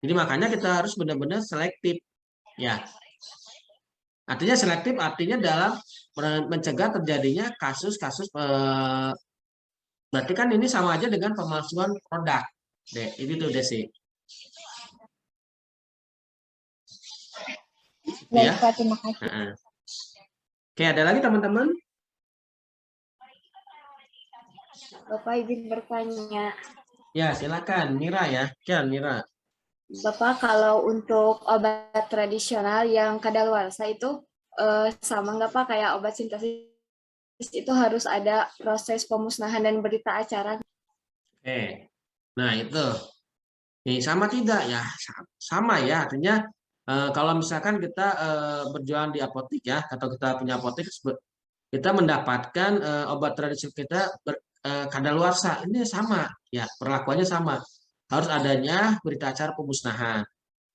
Jadi makanya kita harus benar-benar selektif ya. Artinya selektif artinya dalam mencegah terjadinya kasus-kasus berarti kan ini sama aja dengan pemalsuan produk. Ini tuh Desi. Baik, Ya. Pak, terima kasih. Oke, ada lagi teman-teman? Bapak izin bertanya. Ya, silakan Mira ya. Ya, Mira. Bapak, kalau untuk obat tradisional yang kadaluarsa itu sama nggak Pak kayak obat sintesis itu harus ada proses pemusnahan dan berita acara? Oke. Nah, itu. Nih, sama tidak ya? Sama ya, artinya kalau misalkan kita berjualan di apotek ya, atau kita punya apotek, kita mendapatkan obat tradisional kita kadaluarsa, ini sama ya, perlakuannya sama. Harus adanya berita acara pemusnahan.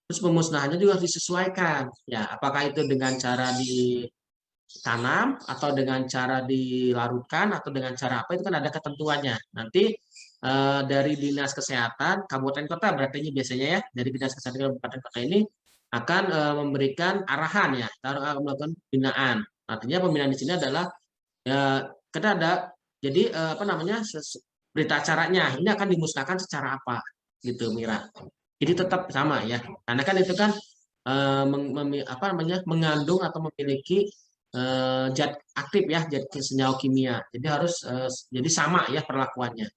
Terus pemusnahannya juga harus disesuaikan ya, apakah itu dengan cara ditanam atau dengan cara dilarutkan atau dengan cara apa, itu kan ada ketentuannya. Nanti dari Dinas Kesehatan Kabupaten Kota berarti biasanya ya, dari Dinas Kesehatan Kabupaten Kota ini akan memberikan arahan ya, akan melakukan pembinaan. Artinya pembinaan di sini adalah ya kita ada jadi apa namanya berita acaranya ini akan dimusnahkan secara apa gitu Mira. Jadi tetap sama ya, karena kan itu kan apa namanya mengandung atau memiliki zat aktif ya, zat senyawa kimia. Jadi harus jadi sama ya perlakuannya.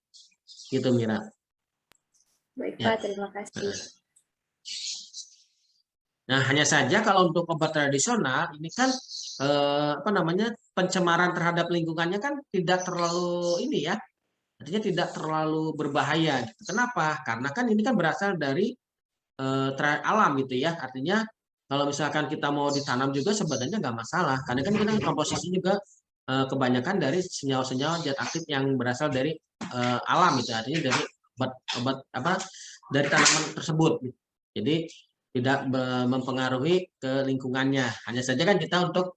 Gitu Mira. Baik Ya. Pak, terima kasih. Nah, hanya saja kalau untuk obat tradisional ini kan apa namanya pencemaran terhadap lingkungannya kan tidak terlalu ini ya, artinya tidak terlalu berbahaya. Kenapa? Karena kan ini kan berasal dari alam gitu ya. Artinya kalau misalkan kita mau ditanam juga sebenarnya nggak masalah, karena kan kita komposisi juga kebanyakan dari senyawa-senyawa zat aktif yang berasal dari alam itu, artinya dari obat apa dari tanaman tersebut. Jadi tidak mempengaruhi ke lingkungannya. Hanya saja kan kita untuk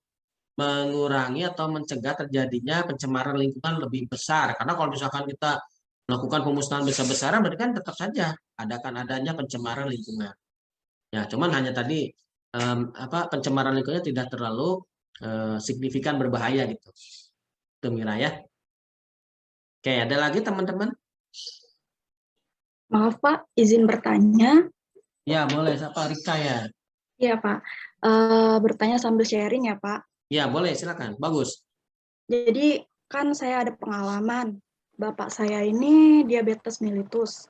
mengurangi atau mencegah terjadinya pencemaran lingkungan lebih besar. Karena kalau misalkan kita melakukan pemusnahan besar-besaran, berarti kan tetap saja adanya pencemaran lingkungan. Ya, cuman hanya tadi apa pencemaran lingkungannya tidak terlalu signifikan berbahaya gitu. Itu Mira ya. Oke, ada lagi teman-teman? Maaf Pak, izin bertanya. Ya, boleh. Siapa? Rika ya? Iya Pak, bertanya sambil sharing ya Pak. Ya, boleh. Silakan. Bagus. Jadi kan saya ada pengalaman, bapak saya ini diabetes mellitus.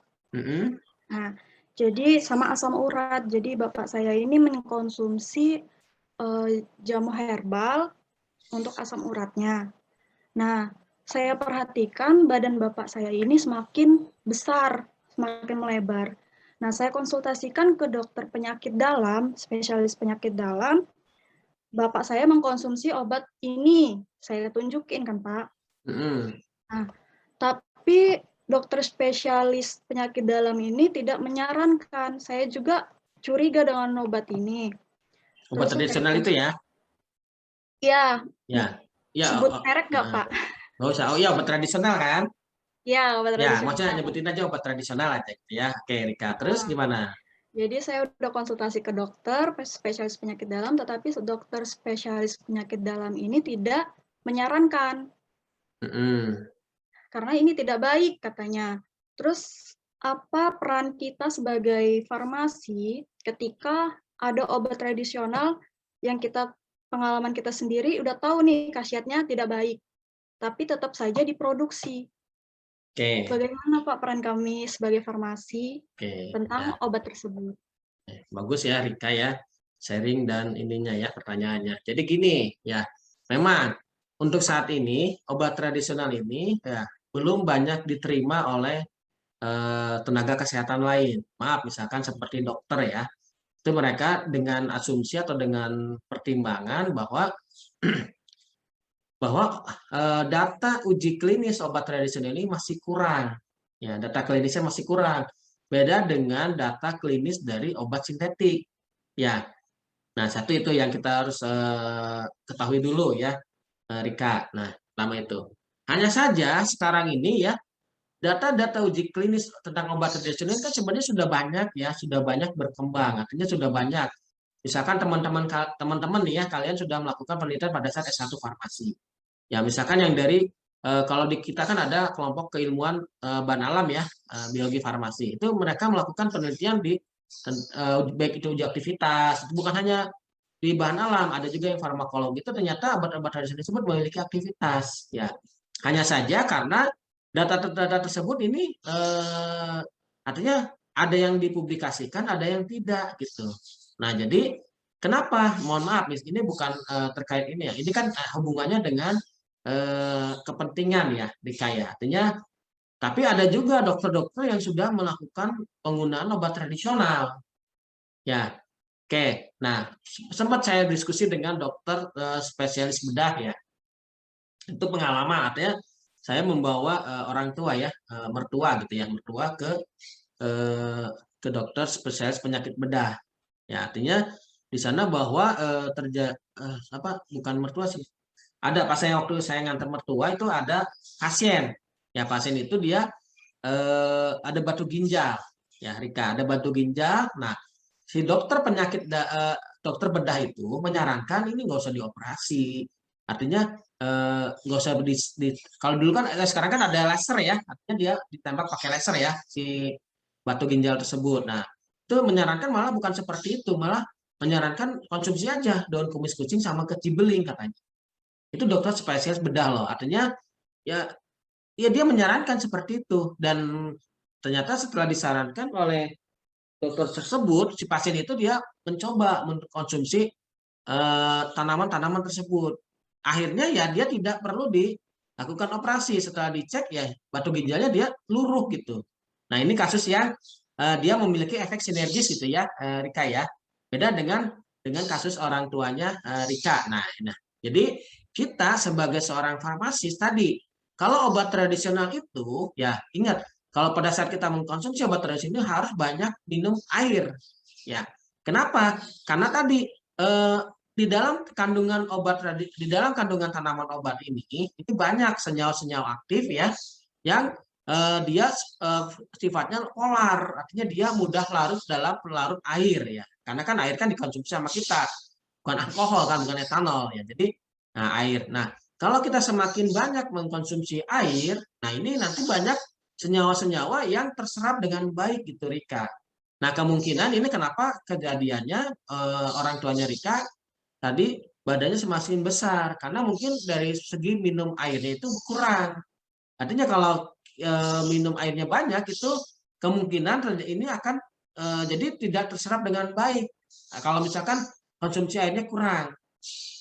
Nah, jadi sama asam urat. Jadi bapak saya ini mengkonsumsi jamu herbal untuk asam uratnya. Nah, saya perhatikan badan bapak saya ini semakin besar, semakin melebar. Nah, saya konsultasikan ke dokter penyakit dalam, spesialis penyakit dalam. Bapak saya mengkonsumsi obat ini, saya tunjukin kan Pak. Nah, tapi dokter spesialis penyakit dalam ini tidak menyarankan. Saya juga curiga dengan obat ini. Obat tradisional itu ya? Iya. Ya. Sebut merek nggak Pak? Nggak usah. Oh iya, obat tradisional kan? Ya, obat tradisional. Ya, maksudnya nyebutin aja obat tradisional aja gitu ya. Oke, Rika. Terus gimana? Jadi saya udah konsultasi ke dokter spesialis penyakit dalam, tetapi dokter spesialis penyakit dalam ini tidak menyarankan. Karena ini tidak baik katanya. Terus apa peran kita sebagai farmasi ketika ada obat tradisional yang pengalaman kita sendiri udah tahu nih khasiatnya tidak baik, tapi tetap saja diproduksi. Oke. Bagaimana Pak peran kami sebagai farmasi Oke. tentang obat tersebut? Bagus ya Rika ya, sharing dan ininya ya pertanyaannya. Jadi gini ya, memang untuk saat ini obat tradisional ini ya belum banyak diterima oleh tenaga kesehatan lain. Maaf, misalkan seperti dokter ya, itu mereka dengan asumsi atau dengan pertimbangan bahwa data uji klinis obat tradisional ini masih kurang. Ya, data klinisnya masih kurang. Beda dengan data klinis dari obat sintetik. Ya. Nah, satu itu yang kita harus ketahui dulu ya, Rika. Nah, pertama itu. Hanya saja sekarang ini ya, data-data uji klinis tentang obat tradisional kan sebenarnya sudah banyak ya, sudah banyak berkembang. Artinya sudah banyak. Misalkan teman-teman nih ya, kalian sudah melakukan penelitian pada saat S1 farmasi. Ya, misalkan yang dari kalau di kita kan ada kelompok keilmuan bahan alam ya, biologi farmasi. Itu mereka melakukan penelitian di baik itu uji aktivitas, itu bukan hanya di bahan alam, ada juga yang farmakologi. Itu ternyata obat-obat tradisional tersebut memiliki aktivitas ya. Hanya saja karena data-data tersebut ini artinya ada yang dipublikasikan, ada yang tidak gitu. Nah, jadi kenapa? Mohon maaf, ini bukan terkait ini ya. Ini kan hubungannya dengan kepentingan ya, Rika ya. Artinya, tapi ada juga dokter-dokter yang sudah melakukan penggunaan obat tradisional. Ya, oke. Nah, sempat saya diskusi dengan dokter spesialis bedah ya. Itu pengalaman, artinya saya membawa orang tua ya, mertua gitu ya, mertua ke dokter spesialis penyakit bedah. Ya, artinya di sana bahwa bukan mertua sih. Ada pas waktu saya nganter mertua itu ada pasien. Ya, pasien itu dia ada batu ginjal. Ya, Rika, ada batu ginjal. Nah, si dokter dokter bedah itu menyarankan ini nggak usah dioperasi. Artinya nggak usah kalau dulu kan sekarang kan ada laser ya, artinya dia ditembak pakai laser ya si batu ginjal tersebut. Nah, itu menyarankan malah bukan seperti itu, malah menyarankan konsumsi aja daun kumis kucing sama kecibeling katanya. Itu dokter spesialis bedah loh, artinya ya dia menyarankan seperti itu. Dan ternyata setelah disarankan oleh dokter tersebut, si pasien itu dia mencoba mengkonsumsi tanaman-tanaman tersebut. Akhirnya ya dia tidak perlu dilakukan operasi. Setelah dicek ya batu ginjalnya dia luruh gitu. Nah, ini kasus yang dia memiliki efek sinergis gitu ya, Rika ya. Beda dengan kasus orang tuanya Rika. Nah, jadi kita sebagai seorang farmasis tadi, kalau obat tradisional itu ya ingat, kalau pada saat kita mengkonsumsi obat tradisional harus banyak minum air. Ya, kenapa? Karena tadi di dalam kandungan tanaman obat ini banyak senyawa-senyawa aktif ya yang dia sifatnya polar, artinya dia mudah larut dalam pelarut air ya. Karena kan air kan dikonsumsi sama kita, bukan alkohol kan, bukan etanol ya. Jadi air. Nah, kalau kita semakin banyak mengkonsumsi air, nah ini nanti banyak senyawa-senyawa yang terserap dengan baik gitu, Rika. Nah, kemungkinan ini kenapa kejadiannya orang tuanya Rika tadi badannya semakin besar karena mungkin dari segi minum airnya itu kurang. Artinya kalau minum airnya banyak itu kemungkinan ini akan jadi tidak terserap dengan baik. Nah, kalau misalkan konsumsi airnya kurang.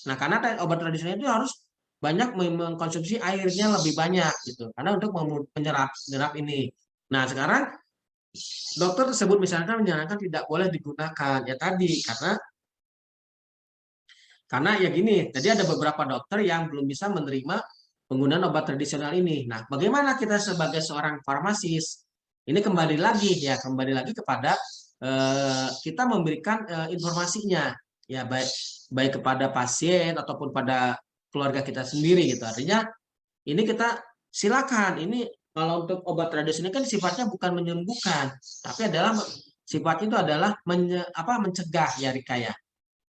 Nah, karena obat tradisional itu harus banyak mengkonsumsi airnya lebih banyak gitu. Karena untuk menyerap ini. Nah, sekarang dokter tersebut misalkan menyarankan tidak boleh digunakan ya tadi karena ya gini, tadi ada beberapa dokter yang belum bisa menerima penggunaan obat tradisional ini. Nah, bagaimana kita sebagai seorang farmasis? Ini kembali lagi kepada kita memberikan informasinya ya baik kepada pasien ataupun pada keluarga kita sendiri gitu. Artinya ini kita silakan. Ini kalau untuk obat tradisional kan sifatnya bukan menyembuhkan, tapi sifatnya itu adalah mencegah ya Rika ya.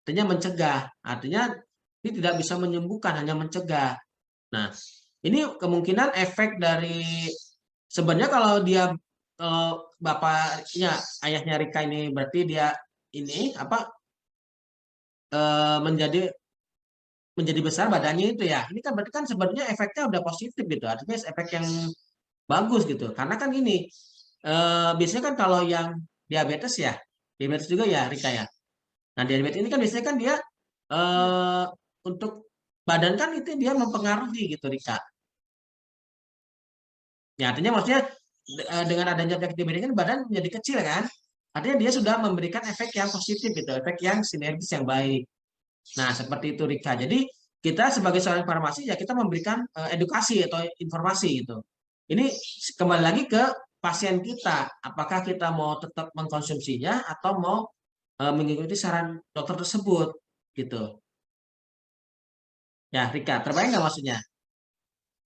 Artinya mencegah. Artinya ini tidak bisa menyembuhkan, hanya mencegah. Nah, ini kemungkinan efek dari sebenarnya kalau bapaknya, ayahnya Rika ini berarti dia ini menjadi besar badannya itu ya. Ini kan berarti kan sebenarnya efeknya udah positif gitu. Artinya efek yang bagus gitu. Karena kan gini, biasanya kan kalau yang diabetes ya, diabetes juga ya Rika ya. Nah diabetes ini kan biasanya kan dia untuk badan kan itu dia mempengaruhi gitu Rika. Ya artinya maksudnya dengan adanya penyakit diabetes kan badan menjadi kecil kan. Artinya dia sudah memberikan efek yang positif gitu, efek yang sinergis yang baik. Nah seperti itu Rika. Jadi kita sebagai seorang farmasi ya kita memberikan edukasi atau informasi gitu. Ini kembali lagi ke pasien kita, apakah kita mau tetap mengkonsumsinya atau mau mengikuti saran dokter tersebut gitu. Ya Rika, terbayang nggak maksudnya?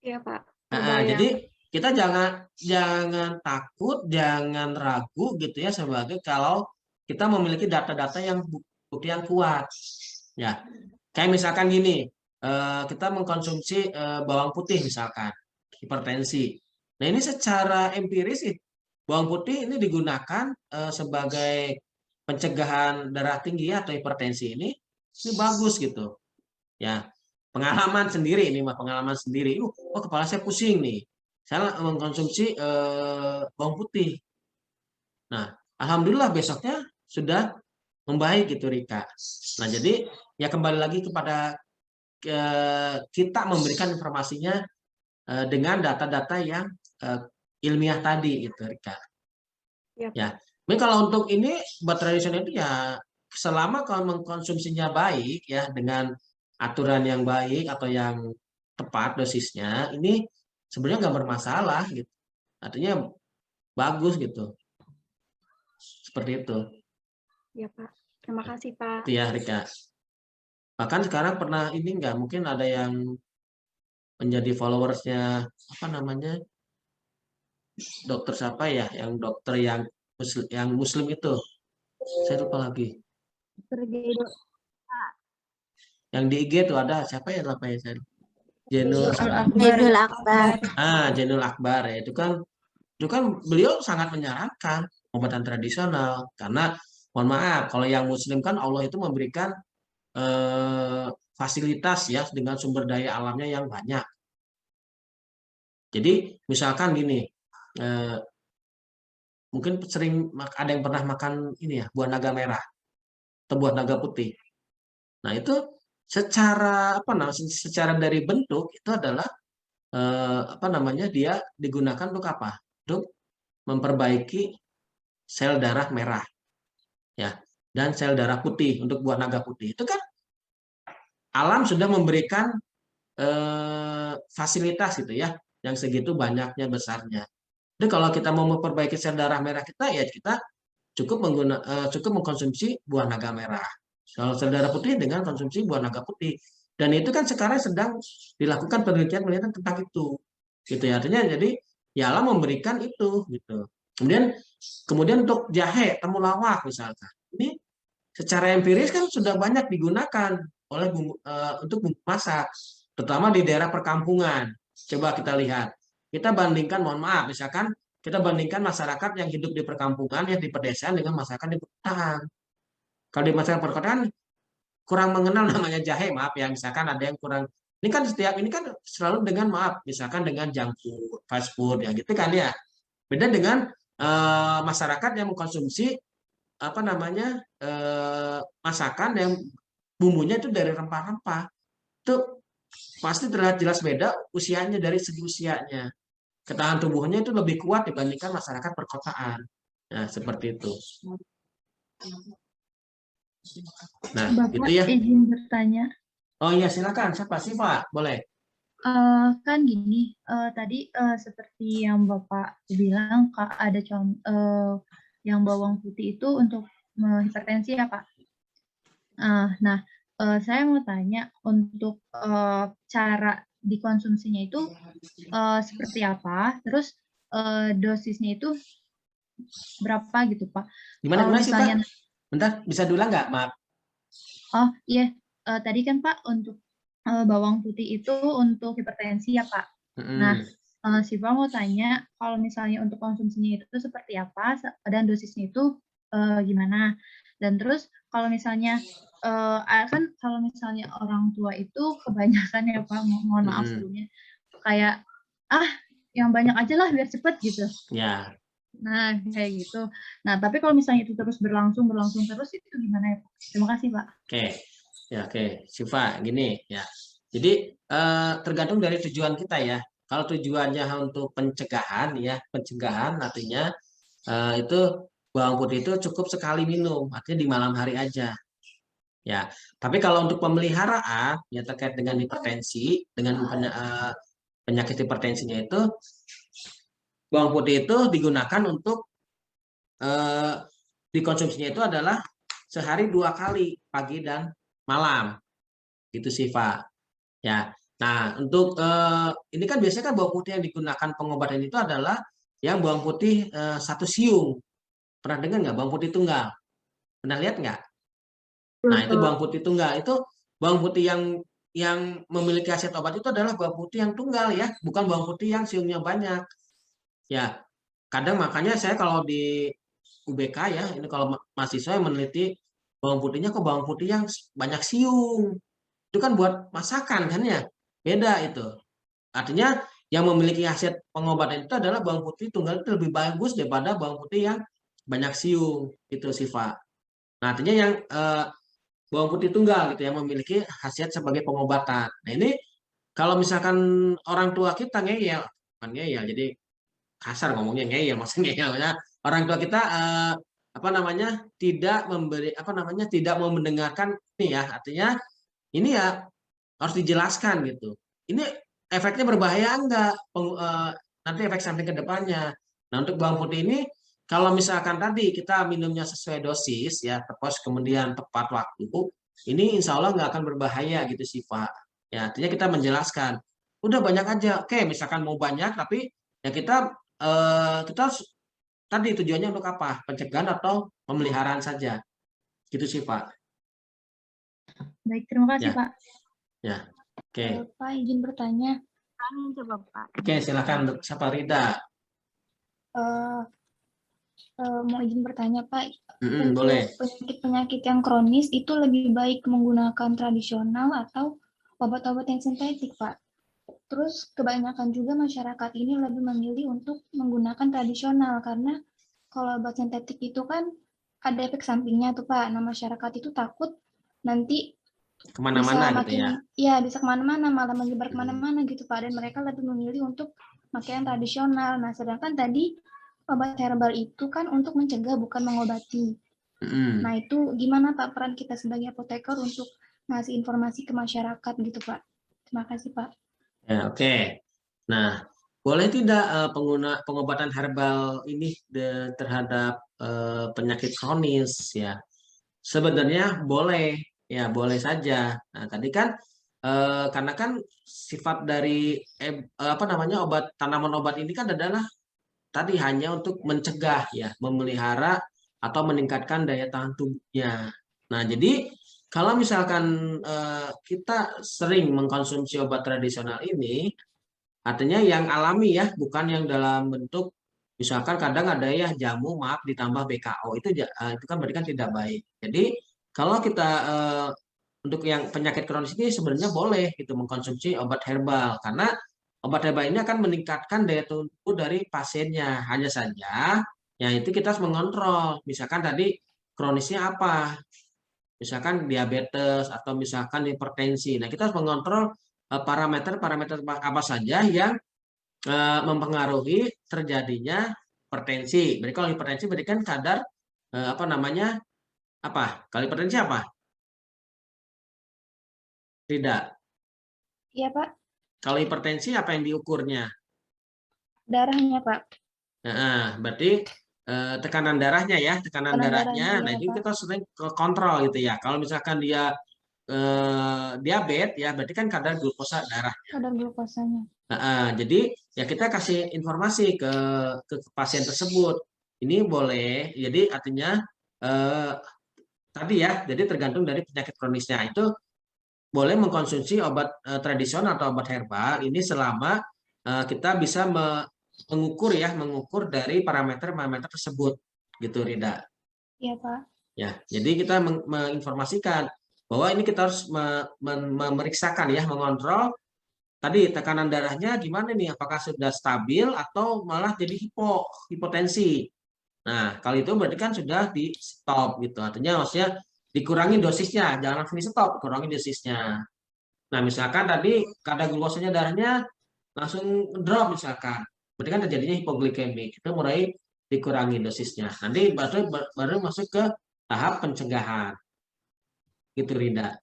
Iya, Pak. Jadi Terbayang. kita jangan takut, jangan ragu gitu ya sebagai kalau kita memiliki data-data yang bukti yang kuat. Ya, kayak misalkan gini, kita mengkonsumsi bawang putih misalkan, hipertensi. Nah ini secara empiris sih, bawang putih ini digunakan sebagai pencegahan darah tinggi atau hipertensi ini bagus gitu. Ya, pengalaman sendiri ini mah pengalaman sendiri. Oh kepala saya pusing nih. Saya mengkonsumsi bawang putih. Nah, alhamdulillah besoknya sudah membaik gitu Rika. Nah, jadi ya kembali lagi kepada kita memberikan informasinya dengan data-data yang ilmiah tadi gitu Rika. Ya. Tapi kalau untuk ini obat tradisional itu ya selama kalau mengkonsumsinya baik ya dengan aturan yang baik atau yang tepat dosisnya ini sebenarnya nggak bermasalah gitu. Artinya bagus gitu. Seperti itu. Ya, Pak. Terima kasih, Pak. Itu ya Rika. Bahkan sekarang pernah ini nggak mungkin ada yang menjadi followersnya apa namanya dokter siapa ya yang dokter yang muslim itu saya lupa lagi yang di IG tuh ada siapa ya lupa ya saya Jenul Akbar. Jenul Akbar ya itu kan beliau sangat menyarankan pengobatan tradisional karena mohon maaf kalau yang muslim kan Allah itu memberikan fasilitas ya dengan sumber daya alamnya yang banyak. Jadi misalkan gini, mungkin sering ada yang pernah makan ini ya buah naga merah atau buah naga putih. Nah itu secara secara dari bentuk itu adalah dia digunakan untuk apa? Untuk memperbaiki sel darah merah, ya, dan sel darah putih untuk buah naga putih. Itu kan alam sudah memberikan fasilitas gitu ya, yang segitu banyaknya besarnya. Jadi kalau kita mau memperbaiki sel darah merah kita ya kita cukup mengkonsumsi buah naga merah. Kalau sel darah putih dengan konsumsi buah naga putih. Dan itu kan sekarang sedang dilakukan penelitian tentang itu. Gitu ya. Artinya jadi ya alam memberikan itu gitu. Kemudian untuk jahe, temulawak misalkan. Ini secara empiris kan sudah banyak digunakan oleh untuk bumbu masak, terutama di daerah perkampungan. Coba kita lihat. Kita bandingkan, mohon maaf, misalkan kita bandingkan masyarakat yang hidup di perkampungan, yang di pedesaan dengan masyarakat di perkotaan. Kalau di masyarakat perkotaan kurang mengenal namanya jahe, maaf ya, misalkan ada yang kurang. Ini kan selalu dengan maaf, misalkan dengan junk food, fast food, ya gitu kan ya. Beda dengan masyarakat yang mengkonsumsi masakan yang bumbunya itu dari rempah-rempah. Itu pasti terlihat jelas beda usianya dari segi usianya. Ketahanan tubuhnya itu lebih kuat dibandingkan masyarakat perkotaan. Nah, seperti itu. Nah, Bapak gitu ya. izin bertanya. Oh iya, silakan. Siapa sih, Pak? Boleh. Kan gini, tadi seperti yang Bapak bilang, Kak, ada yang bawang putih itu untuk hipertensi ya, Pak. Nah, saya mau tanya untuk cara dikonsumsinya itu seperti apa, terus dosisnya itu berapa gitu, Pak? Gimana sih, Pak? Bentar, bisa diulang nggak, Maaf? Oh iya, tadi kan Pak untuk bawang putih itu untuk hipertensi ya Pak. Nah, Siva mau tanya kalau misalnya untuk konsumsinya itu seperti apa dan dosisnya itu gimana? Dan terus kalau misalnya kan kalau misalnya orang tua itu kebanyakan ya Pak, mohon maaf sebelumnya, kayak yang banyak aja lah biar cepet gitu. Ya. Nah, kayak gitu. Nah, tapi kalau misalnya itu terus berlangsung terus, itu gimana ya, Pak? Terima kasih, Pak. Oke. Ya, oke. Siva, gini ya. Jadi tergantung dari tujuan kita ya. Kalau tujuannya untuk pencegahan ya, pencegahan artinya itu bawang putih itu cukup sekali minum, artinya di malam hari aja. Ya, tapi kalau untuk pemeliharaan ya terkait dengan hipertensi, dengan penyakit hipertensinya itu bawang putih itu digunakan untuk dikonsumsinya itu adalah sehari 2 kali, pagi dan malam. Gitu sih, Pak. Ya. Nah, untuk ini kan biasanya kan bawang putih yang digunakan pengobatan itu adalah yang bawang putih 1 siung. Pernah dengar nggak bawang putih tunggal? Pernah lihat nggak? Nah, itu bawang putih tunggal. Itu bawang putih yang memiliki khasiat obat itu adalah bawang putih yang tunggal ya, bukan bawang putih yang siungnya banyak. Ya, kadang makanya saya kalau di UBK ya, ini kalau mahasiswa yang meneliti bawang putihnya kok bawang putih yang banyak siung. Itu kan buat masakan kan ya, beda itu. Artinya yang memiliki khasiat pengobatan itu adalah bawang putih tunggal itu lebih bagus daripada bawang putih yang banyak siung, itu sifat. Nah, artinya yang bawang putih tunggal gitu yang memiliki khasiat sebagai pengobatan. Nah, ini kalau misalkan orang tua kita ngeyel, kan ngeyel, jadi kasar ngomongnya ngeyel, maksudnya ngeyel, orang tua kita tidak memberi tidak mau mendengarkan ini ya, artinya ini ya harus dijelaskan gitu. Ini efeknya berbahaya enggak? Nanti efek samping ke depannya. Nah, untuk bawang putih ini kalau misalkan tadi kita minumnya sesuai dosis ya, kemudian tepat waktu, ini insya Allah nggak akan berbahaya gitu sih, Pak. Ya, artinya kita menjelaskan. Udah banyak aja. Oke, misalkan mau banyak tapi ya kita tadi tujuannya untuk apa? Pencegahan atau pemeliharaan saja. Gitu sih, Pak. Baik, terima kasih, Ya. Pak. Ya. Oke. Pak, izin bertanya. Coba, Pak. Oke, silakan untuk Saparida. Mau izin bertanya, Pak. Boleh. Penyakit-penyakit yang kronis itu lebih baik menggunakan tradisional atau obat-obat yang sintetik, Pak? Terus kebanyakan juga masyarakat ini lebih memilih untuk menggunakan tradisional karena kalau obat sintetik itu kan ada efek sampingnya tuh, Pak. Nah, masyarakat itu takut nanti Kemana-mana bisa gitu ya. Iya, bisa kemana-mana, malah menyebar kemana-mana gitu, Pak. Dan mereka lebih memilih untuk pakai yang tradisional. Nah, sedangkan tadi obat herbal itu kan untuk mencegah, bukan mengobati. Nah, itu gimana, Pak, peran kita sebagai apoteker untuk ngasih informasi ke masyarakat gitu, Pak? Terima kasih, Pak. Ya, oke. Nah, boleh tidak pengobatan herbal ini terhadap penyakit kronis ya? Sebenarnya boleh, ya boleh saja. Nah, tadi kan karena kan sifat dari obat tanaman obat ini kan adalah tadi hanya untuk mencegah ya, memelihara atau meningkatkan daya tahan tubuhnya. Nah, jadi kalau misalkan kita sering mengkonsumsi obat tradisional ini, artinya yang alami ya, bukan yang dalam bentuk misalkan kadang ada ya jamu maaf ditambah BKO itu kan berarti kan tidak baik. Jadi kalau kita untuk yang penyakit kronis ini sebenarnya boleh gitu mengkonsumsi obat herbal karena obat herbal ini akan meningkatkan daya tubuh dari pasiennya. Hanya saja ya itu kita harus mengontrol. Misalkan tadi kronisnya apa? Misalkan diabetes atau misalkan hipertensi. Nah, kita harus mengontrol parameter-parameter apa saja yang mempengaruhi terjadinya hipertensi. Berarti kalau hipertensi berarti kan kadar Kalau hipertensi apa? Tidak. Iya, Pak. Kalau hipertensi apa yang diukurnya? Darahnya, Pak. Nah, berarti tekanan darahnya ya, tekanan darahnya. Nah, itu kita sering kontrol gitu ya. Kalau misalkan dia diabetes ya, berarti kan kadar glukosa darahnya. Kadar glukosanya. Jadi ya kita kasih informasi ke pasien tersebut. Ini boleh. Jadi artinya tadi ya, jadi tergantung dari penyakit kronisnya itu boleh mengkonsumsi obat tradisional atau obat herbal ini selama kita bisa mengukur dari parameter-parameter tersebut gitu, Rida. Iya, Pak. Ya, jadi kita menginformasikan bahwa ini kita harus memeriksakan ya, mengontrol tadi tekanan darahnya gimana nih? Apakah sudah stabil atau malah jadi hipotensi? Nah, kalau itu berarti kan sudah di stop gitu. Artinya maksudnya dikurangi dosisnya, jangan langsung di stop, kurangi dosisnya. Nah, misalkan tadi kadar glukosanya darahnya langsung drop misalkan, berarti kan terjadinya hipoglikemik. Itu mulai dikurangi dosisnya. Nanti baru masuk ke tahap pencegahan. Gitu, Rida.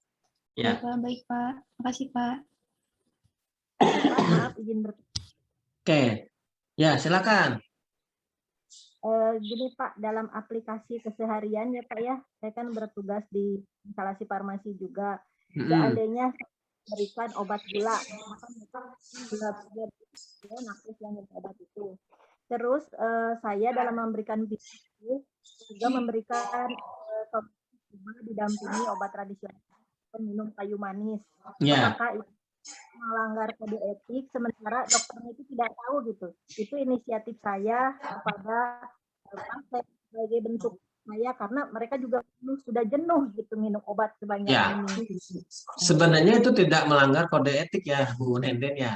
Ya. Baik, Pak. Makasih, Pak. Maaf, izin Oke. Ya, silakan. Gini Pak, dalam aplikasi keseharian ya Pak ya, saya kan bertugas di instalasi farmasi juga. Seandainya berikan obat gula, maka gula nakis yang obat itu. Terus saya dalam memberikan vitamin juga memberikan didampingi obat tradisional, minum kayu manis. Apakah itu melanggar kode etik, sementara dokternya itu tidak tahu gitu. Itu inisiatif saya kepada pasien sebagai bentuk saya, karena mereka juga sudah jenuh gitu minum obat sebanyak ini. Sebenarnya itu tidak melanggar kode etik ya, Bu Nenden ya.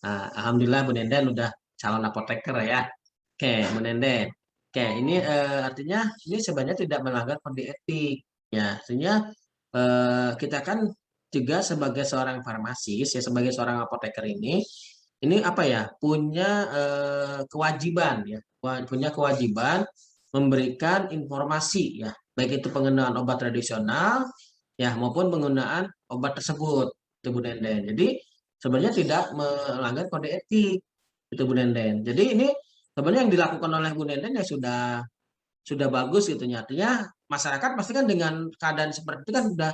Nah, alhamdulillah Bu Nenden udah calon apoteker ya. Oke, Bu Nenden. Oke, ini artinya ini sebenarnya tidak melanggar kode etik ya. Artinya kita kan juga sebagai seorang farmasis ya, sebagai seorang apoteker ini apa ya, punya kewajiban ya, punya kewajiban memberikan informasi ya, baik itu penggunaan obat tradisional ya maupun penggunaan obat tersebut, itu Bu Nenden. Jadi sebenarnya tidak melanggar kode etik, itu Bu Nenden. Jadi ini sebenarnya yang dilakukan oleh Bu Nenden ya sudah bagus gitu ya. Artinya masyarakat pasti kan dengan keadaan seperti itu kan udah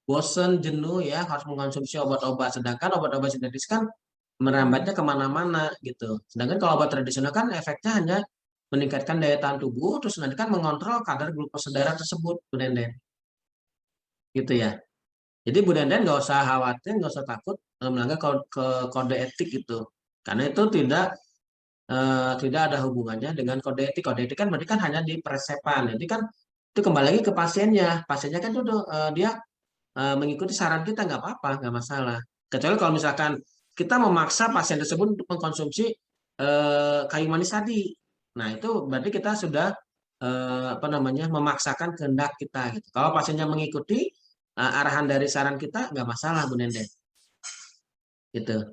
bosen, jenuh ya, harus mengkonsumsi obat-obat. Sedangkan obat-obat sintetis kan merambatnya kemana-mana gitu. Sedangkan kalau obat tradisional kan efeknya hanya meningkatkan daya tahan tubuh, terus nanti kan mengontrol kadar glukosa darah tersebut, Bu Nenden. Gitu ya. Jadi Bu Nenden nggak usah khawatir, nggak usah takut melanggar kode etik gitu. Karena itu tidak ada hubungannya dengan kode etik. Kode etik kan berarti kan hanya di peresepan. Jadi kan itu kembali lagi ke pasiennya. Pasiennya kan itu dia mengikuti saran kita, nggak apa-apa, nggak masalah. Kecuali kalau misalkan kita memaksa pasien tersebut untuk mengkonsumsi kayu manis tadi. Nah, itu berarti kita sudah memaksakan kehendak kita gitu. Kalau pasiennya mengikuti arahan dari saran kita, nggak masalah, Bu Nenden. Gitu.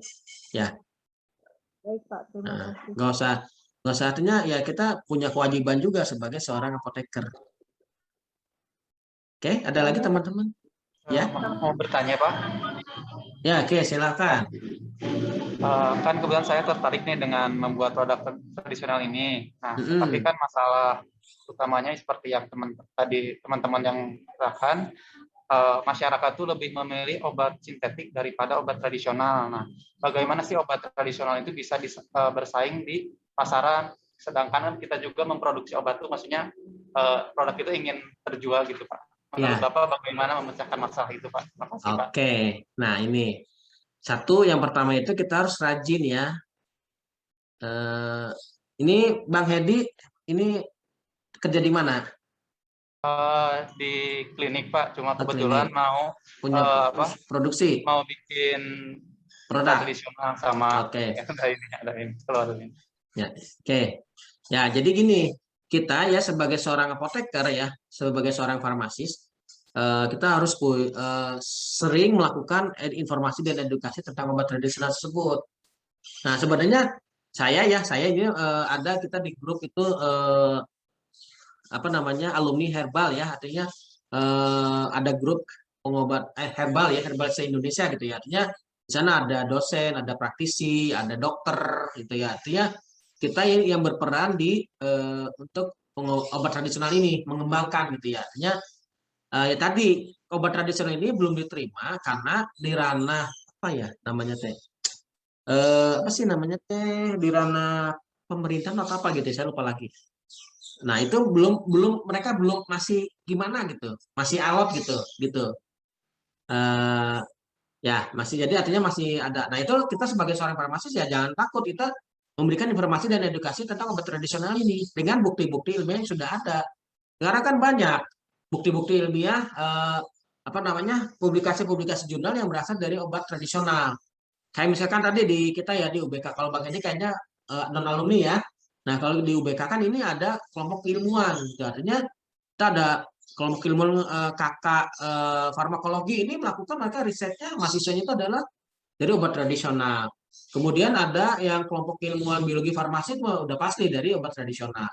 Ya. Baik, Pak. Terima kasih. Nggak usah artinya ya kita punya kewajiban juga sebagai seorang apoteker. Oke, ada lagi teman-teman? Ya. Mau bertanya, Pak? Ya, oke, silakan. Kan kebetulan saya tertarik nih dengan membuat produk tradisional ini. Nah, tapi kan masalah utamanya seperti yang teman-teman yang katakan, masyarakat tuh lebih memilih obat sintetik daripada obat tradisional. Nah, bagaimana sih obat tradisional itu bisa bersaing di pasaran, sedangkan kan kita juga memproduksi obat itu, maksudnya produk itu ingin terjual gitu, Pak. Menurut Bapak bagaimana memecahkan masalah itu, Pak? Makasih, Pak. Oke, nah ini satu, yang pertama itu kita harus rajin ya. Ini Bang Hedi, ini kerja di mana? Di klinik, Pak. Cuma kebetulan mau punya produksi, mau bikin produk tradisional sama Oke. ada ini keluar ini. Ya, oke. Ya, jadi gini, kita ya sebagai seorang apoteker ya, sebagai seorang farmasis, kita harus sering melakukan informasi dan edukasi tentang obat tradisional tersebut. Nah, sebenarnya saya ini ada kita di grup itu alumni herbal ya, artinya ada grup pengobat herbal ya, herbal se-Indonesia gitu ya. Artinya di sana ada dosen, ada praktisi, ada dokter gitu ya. Artinya kita yang berperan di untuk obat tradisional ini mengembangkan gitu ya. Artinya ya tadi obat tradisional ini belum diterima karena di ranah di ranah pemerintahan atau apa gitu, saya lupa lagi. Nah, itu mereka belum, masih gimana gitu, masih alot gitu. Ya, masih, jadi artinya masih ada. Nah, itu kita sebagai seorang farmasis ya jangan takut, kita memberikan informasi dan edukasi tentang obat tradisional ini dengan bukti-bukti ilmiah yang sudah ada. Karena kan banyak bukti-bukti ilmiah publikasi-publikasi jurnal yang berasal dari obat tradisional. kayak misalkan tadi di kita ya di UBK, kalau Bang Edi kayaknya non alumni ya. Nah, kalau di UBK kan ini ada kelompok ilmuwan, gitu. Artinya kita ada kelompok ilmuwan kakak farmakologi ini melakukan mereka risetnya mahasiswanya itu adalah dari obat tradisional. Kemudian ada yang kelompok ilmuwan biologi farmasi itu udah pasti dari obat tradisional.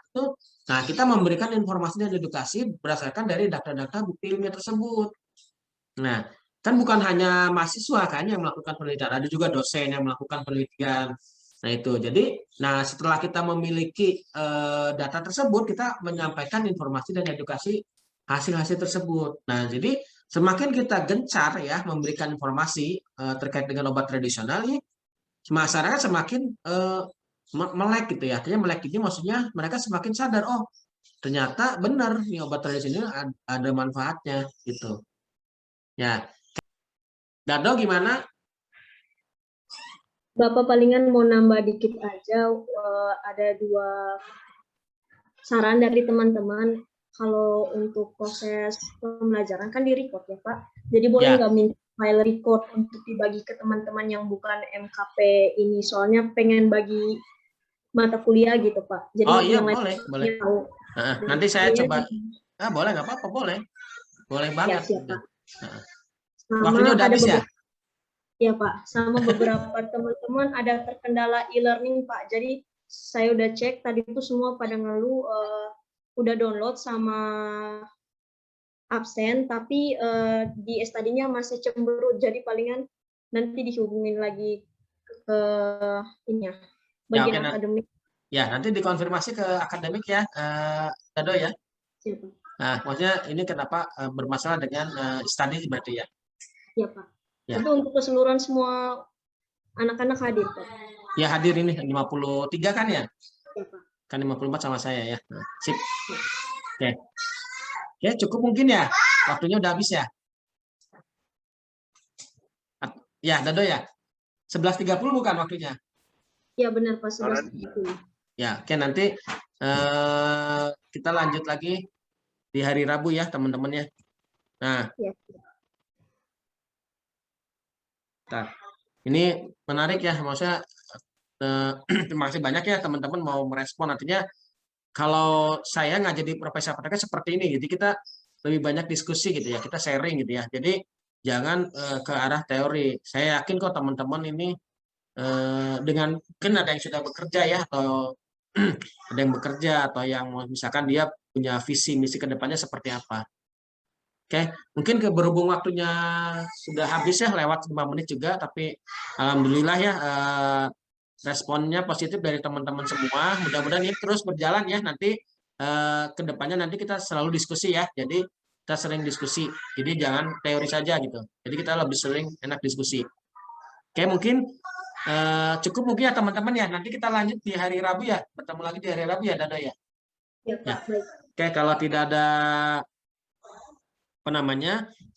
Nah, kita memberikan informasi dan edukasi berdasarkan dari data-data bukti ilmiah tersebut. Nah, kan bukan hanya mahasiswa kan yang melakukan penelitian, ada juga dosen yang melakukan penelitian. Nah, itu. Jadi, setelah kita memiliki data tersebut, kita menyampaikan informasi dan edukasi hasil-hasil tersebut. Nah, jadi semakin kita gencar ya memberikan informasi terkait dengan obat tradisional ini, masyarakat semakin melek gitu ya. Artinya melek ini maksudnya mereka semakin sadar, oh ternyata benar nih obat tradisional ada manfaatnya gitu. Ya. Dado gimana? Bapak palingan mau nambah dikit aja, ada 2 saran dari teman-teman. Kalau untuk proses pembelajaran kan di record ya Pak. Jadi boleh nggak minta file record untuk dibagi ke teman-teman yang bukan MKP ini, soalnya pengen bagi mata kuliah gitu Pak. Jadi oh iya yang boleh. tahu. Nanti saya coba. Boleh nggak apa-apa, boleh banget. Ya, Pak. Waktunya udah habis ya? Ya Pak, sama beberapa teman-teman ada terkendala e-learning Pak. Jadi saya udah cek tadi itu semua pada ngeluh udah download sama absen, tapi di study-nya masih cemberut. Jadi palingan nanti dihubungin lagi ke ini ya, bagian akademik. Ya, nanti dikonfirmasi ke akademik ya, Dado ya. Siapa? Nah, maksudnya ini kenapa bermasalah dengan study berarti ya? Iya Pak. Ya. Tapi untuk keseluruhan semua anak-anak hadir Pak. Ya hadir ini 53 kan ya? Iya Pak. Kan 54 sama saya ya. Nah, sip. Oke. Ya cukup mungkin ya. Waktunya udah habis ya. Ya, Dado ya. 11.30 bukan waktunya? Iya benar Pak, 11.30. Ya, oke nanti kita lanjut lagi di hari Rabu ya teman-teman ya. Nah, ya. Nah, ini menarik ya, maksudnya terima kasih banyak ya teman-teman mau merespon. Artinya kalau saya nggak jadi profesor praktek seperti ini, jadi kita lebih banyak diskusi gitu ya, kita sharing gitu ya. Jadi jangan ke arah teori. Saya yakin kok teman-teman ini dengan mungkin ada yang sudah bekerja ya, atau ada yang bekerja atau yang misalkan dia punya visi misi ke depannya seperti apa. Oke, mungkin berhubung waktunya sudah habis ya, lewat 5 menit juga, tapi alhamdulillah ya responnya positif dari teman-teman semua. Mudah-mudahan ini terus berjalan ya, nanti ke depannya nanti kita selalu diskusi ya. Jadi kita sering diskusi, jadi jangan teori saja gitu. Jadi kita lebih sering enak diskusi. Oke, mungkin cukup mungkin ya teman-teman ya. Nanti kita lanjut di hari Rabu ya, bertemu lagi di hari Rabu ya, Dado ya. Ya, Pak. Ya. Oke, kalau tidak ada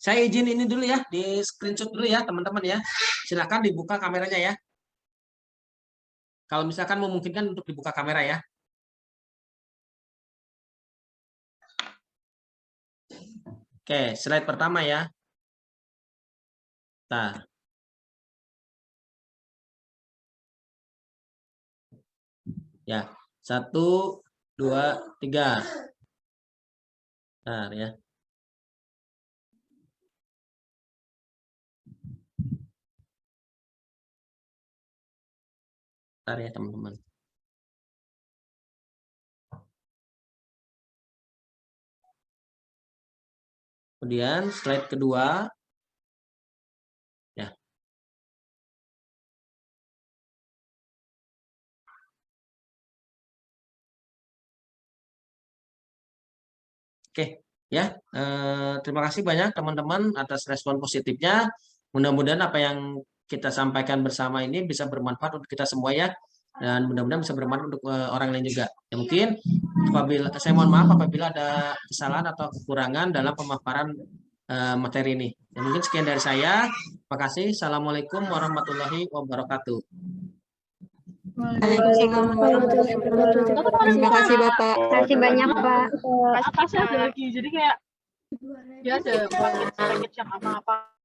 saya izin ini dulu ya, di screenshot dulu ya teman-teman ya. Silakan dibuka kameranya ya. Kalau misalkan memungkinkan untuk dibuka kamera ya. Oke, slide pertama ya. Nah. Ya, 1, 2, 3. Nah, ya. Bentar ya teman-teman. Kemudian slide kedua. Ya. Oke, ya. Terima kasih banyak teman-teman atas respon positifnya. Mudah-mudahan apa yang kita sampaikan bersama ini bisa bermanfaat untuk kita semua ya, dan mudah-mudahan bisa bermanfaat untuk orang lain juga. Ya mungkin saya mohon maaf apabila ada kesalahan atau kekurangan dalam pemaparan materi ini. Ya, mungkin sekian dari saya. Terima kasih. Assalamualaikum warahmatullahi wabarakatuh. Waalaikumsalam warahmatullahi wabarakatuh. Terima kasih Bapak. Terima kasih banyak Pak. Apa sih ada lagi? Jadi kayak ya ada package yang apa-apa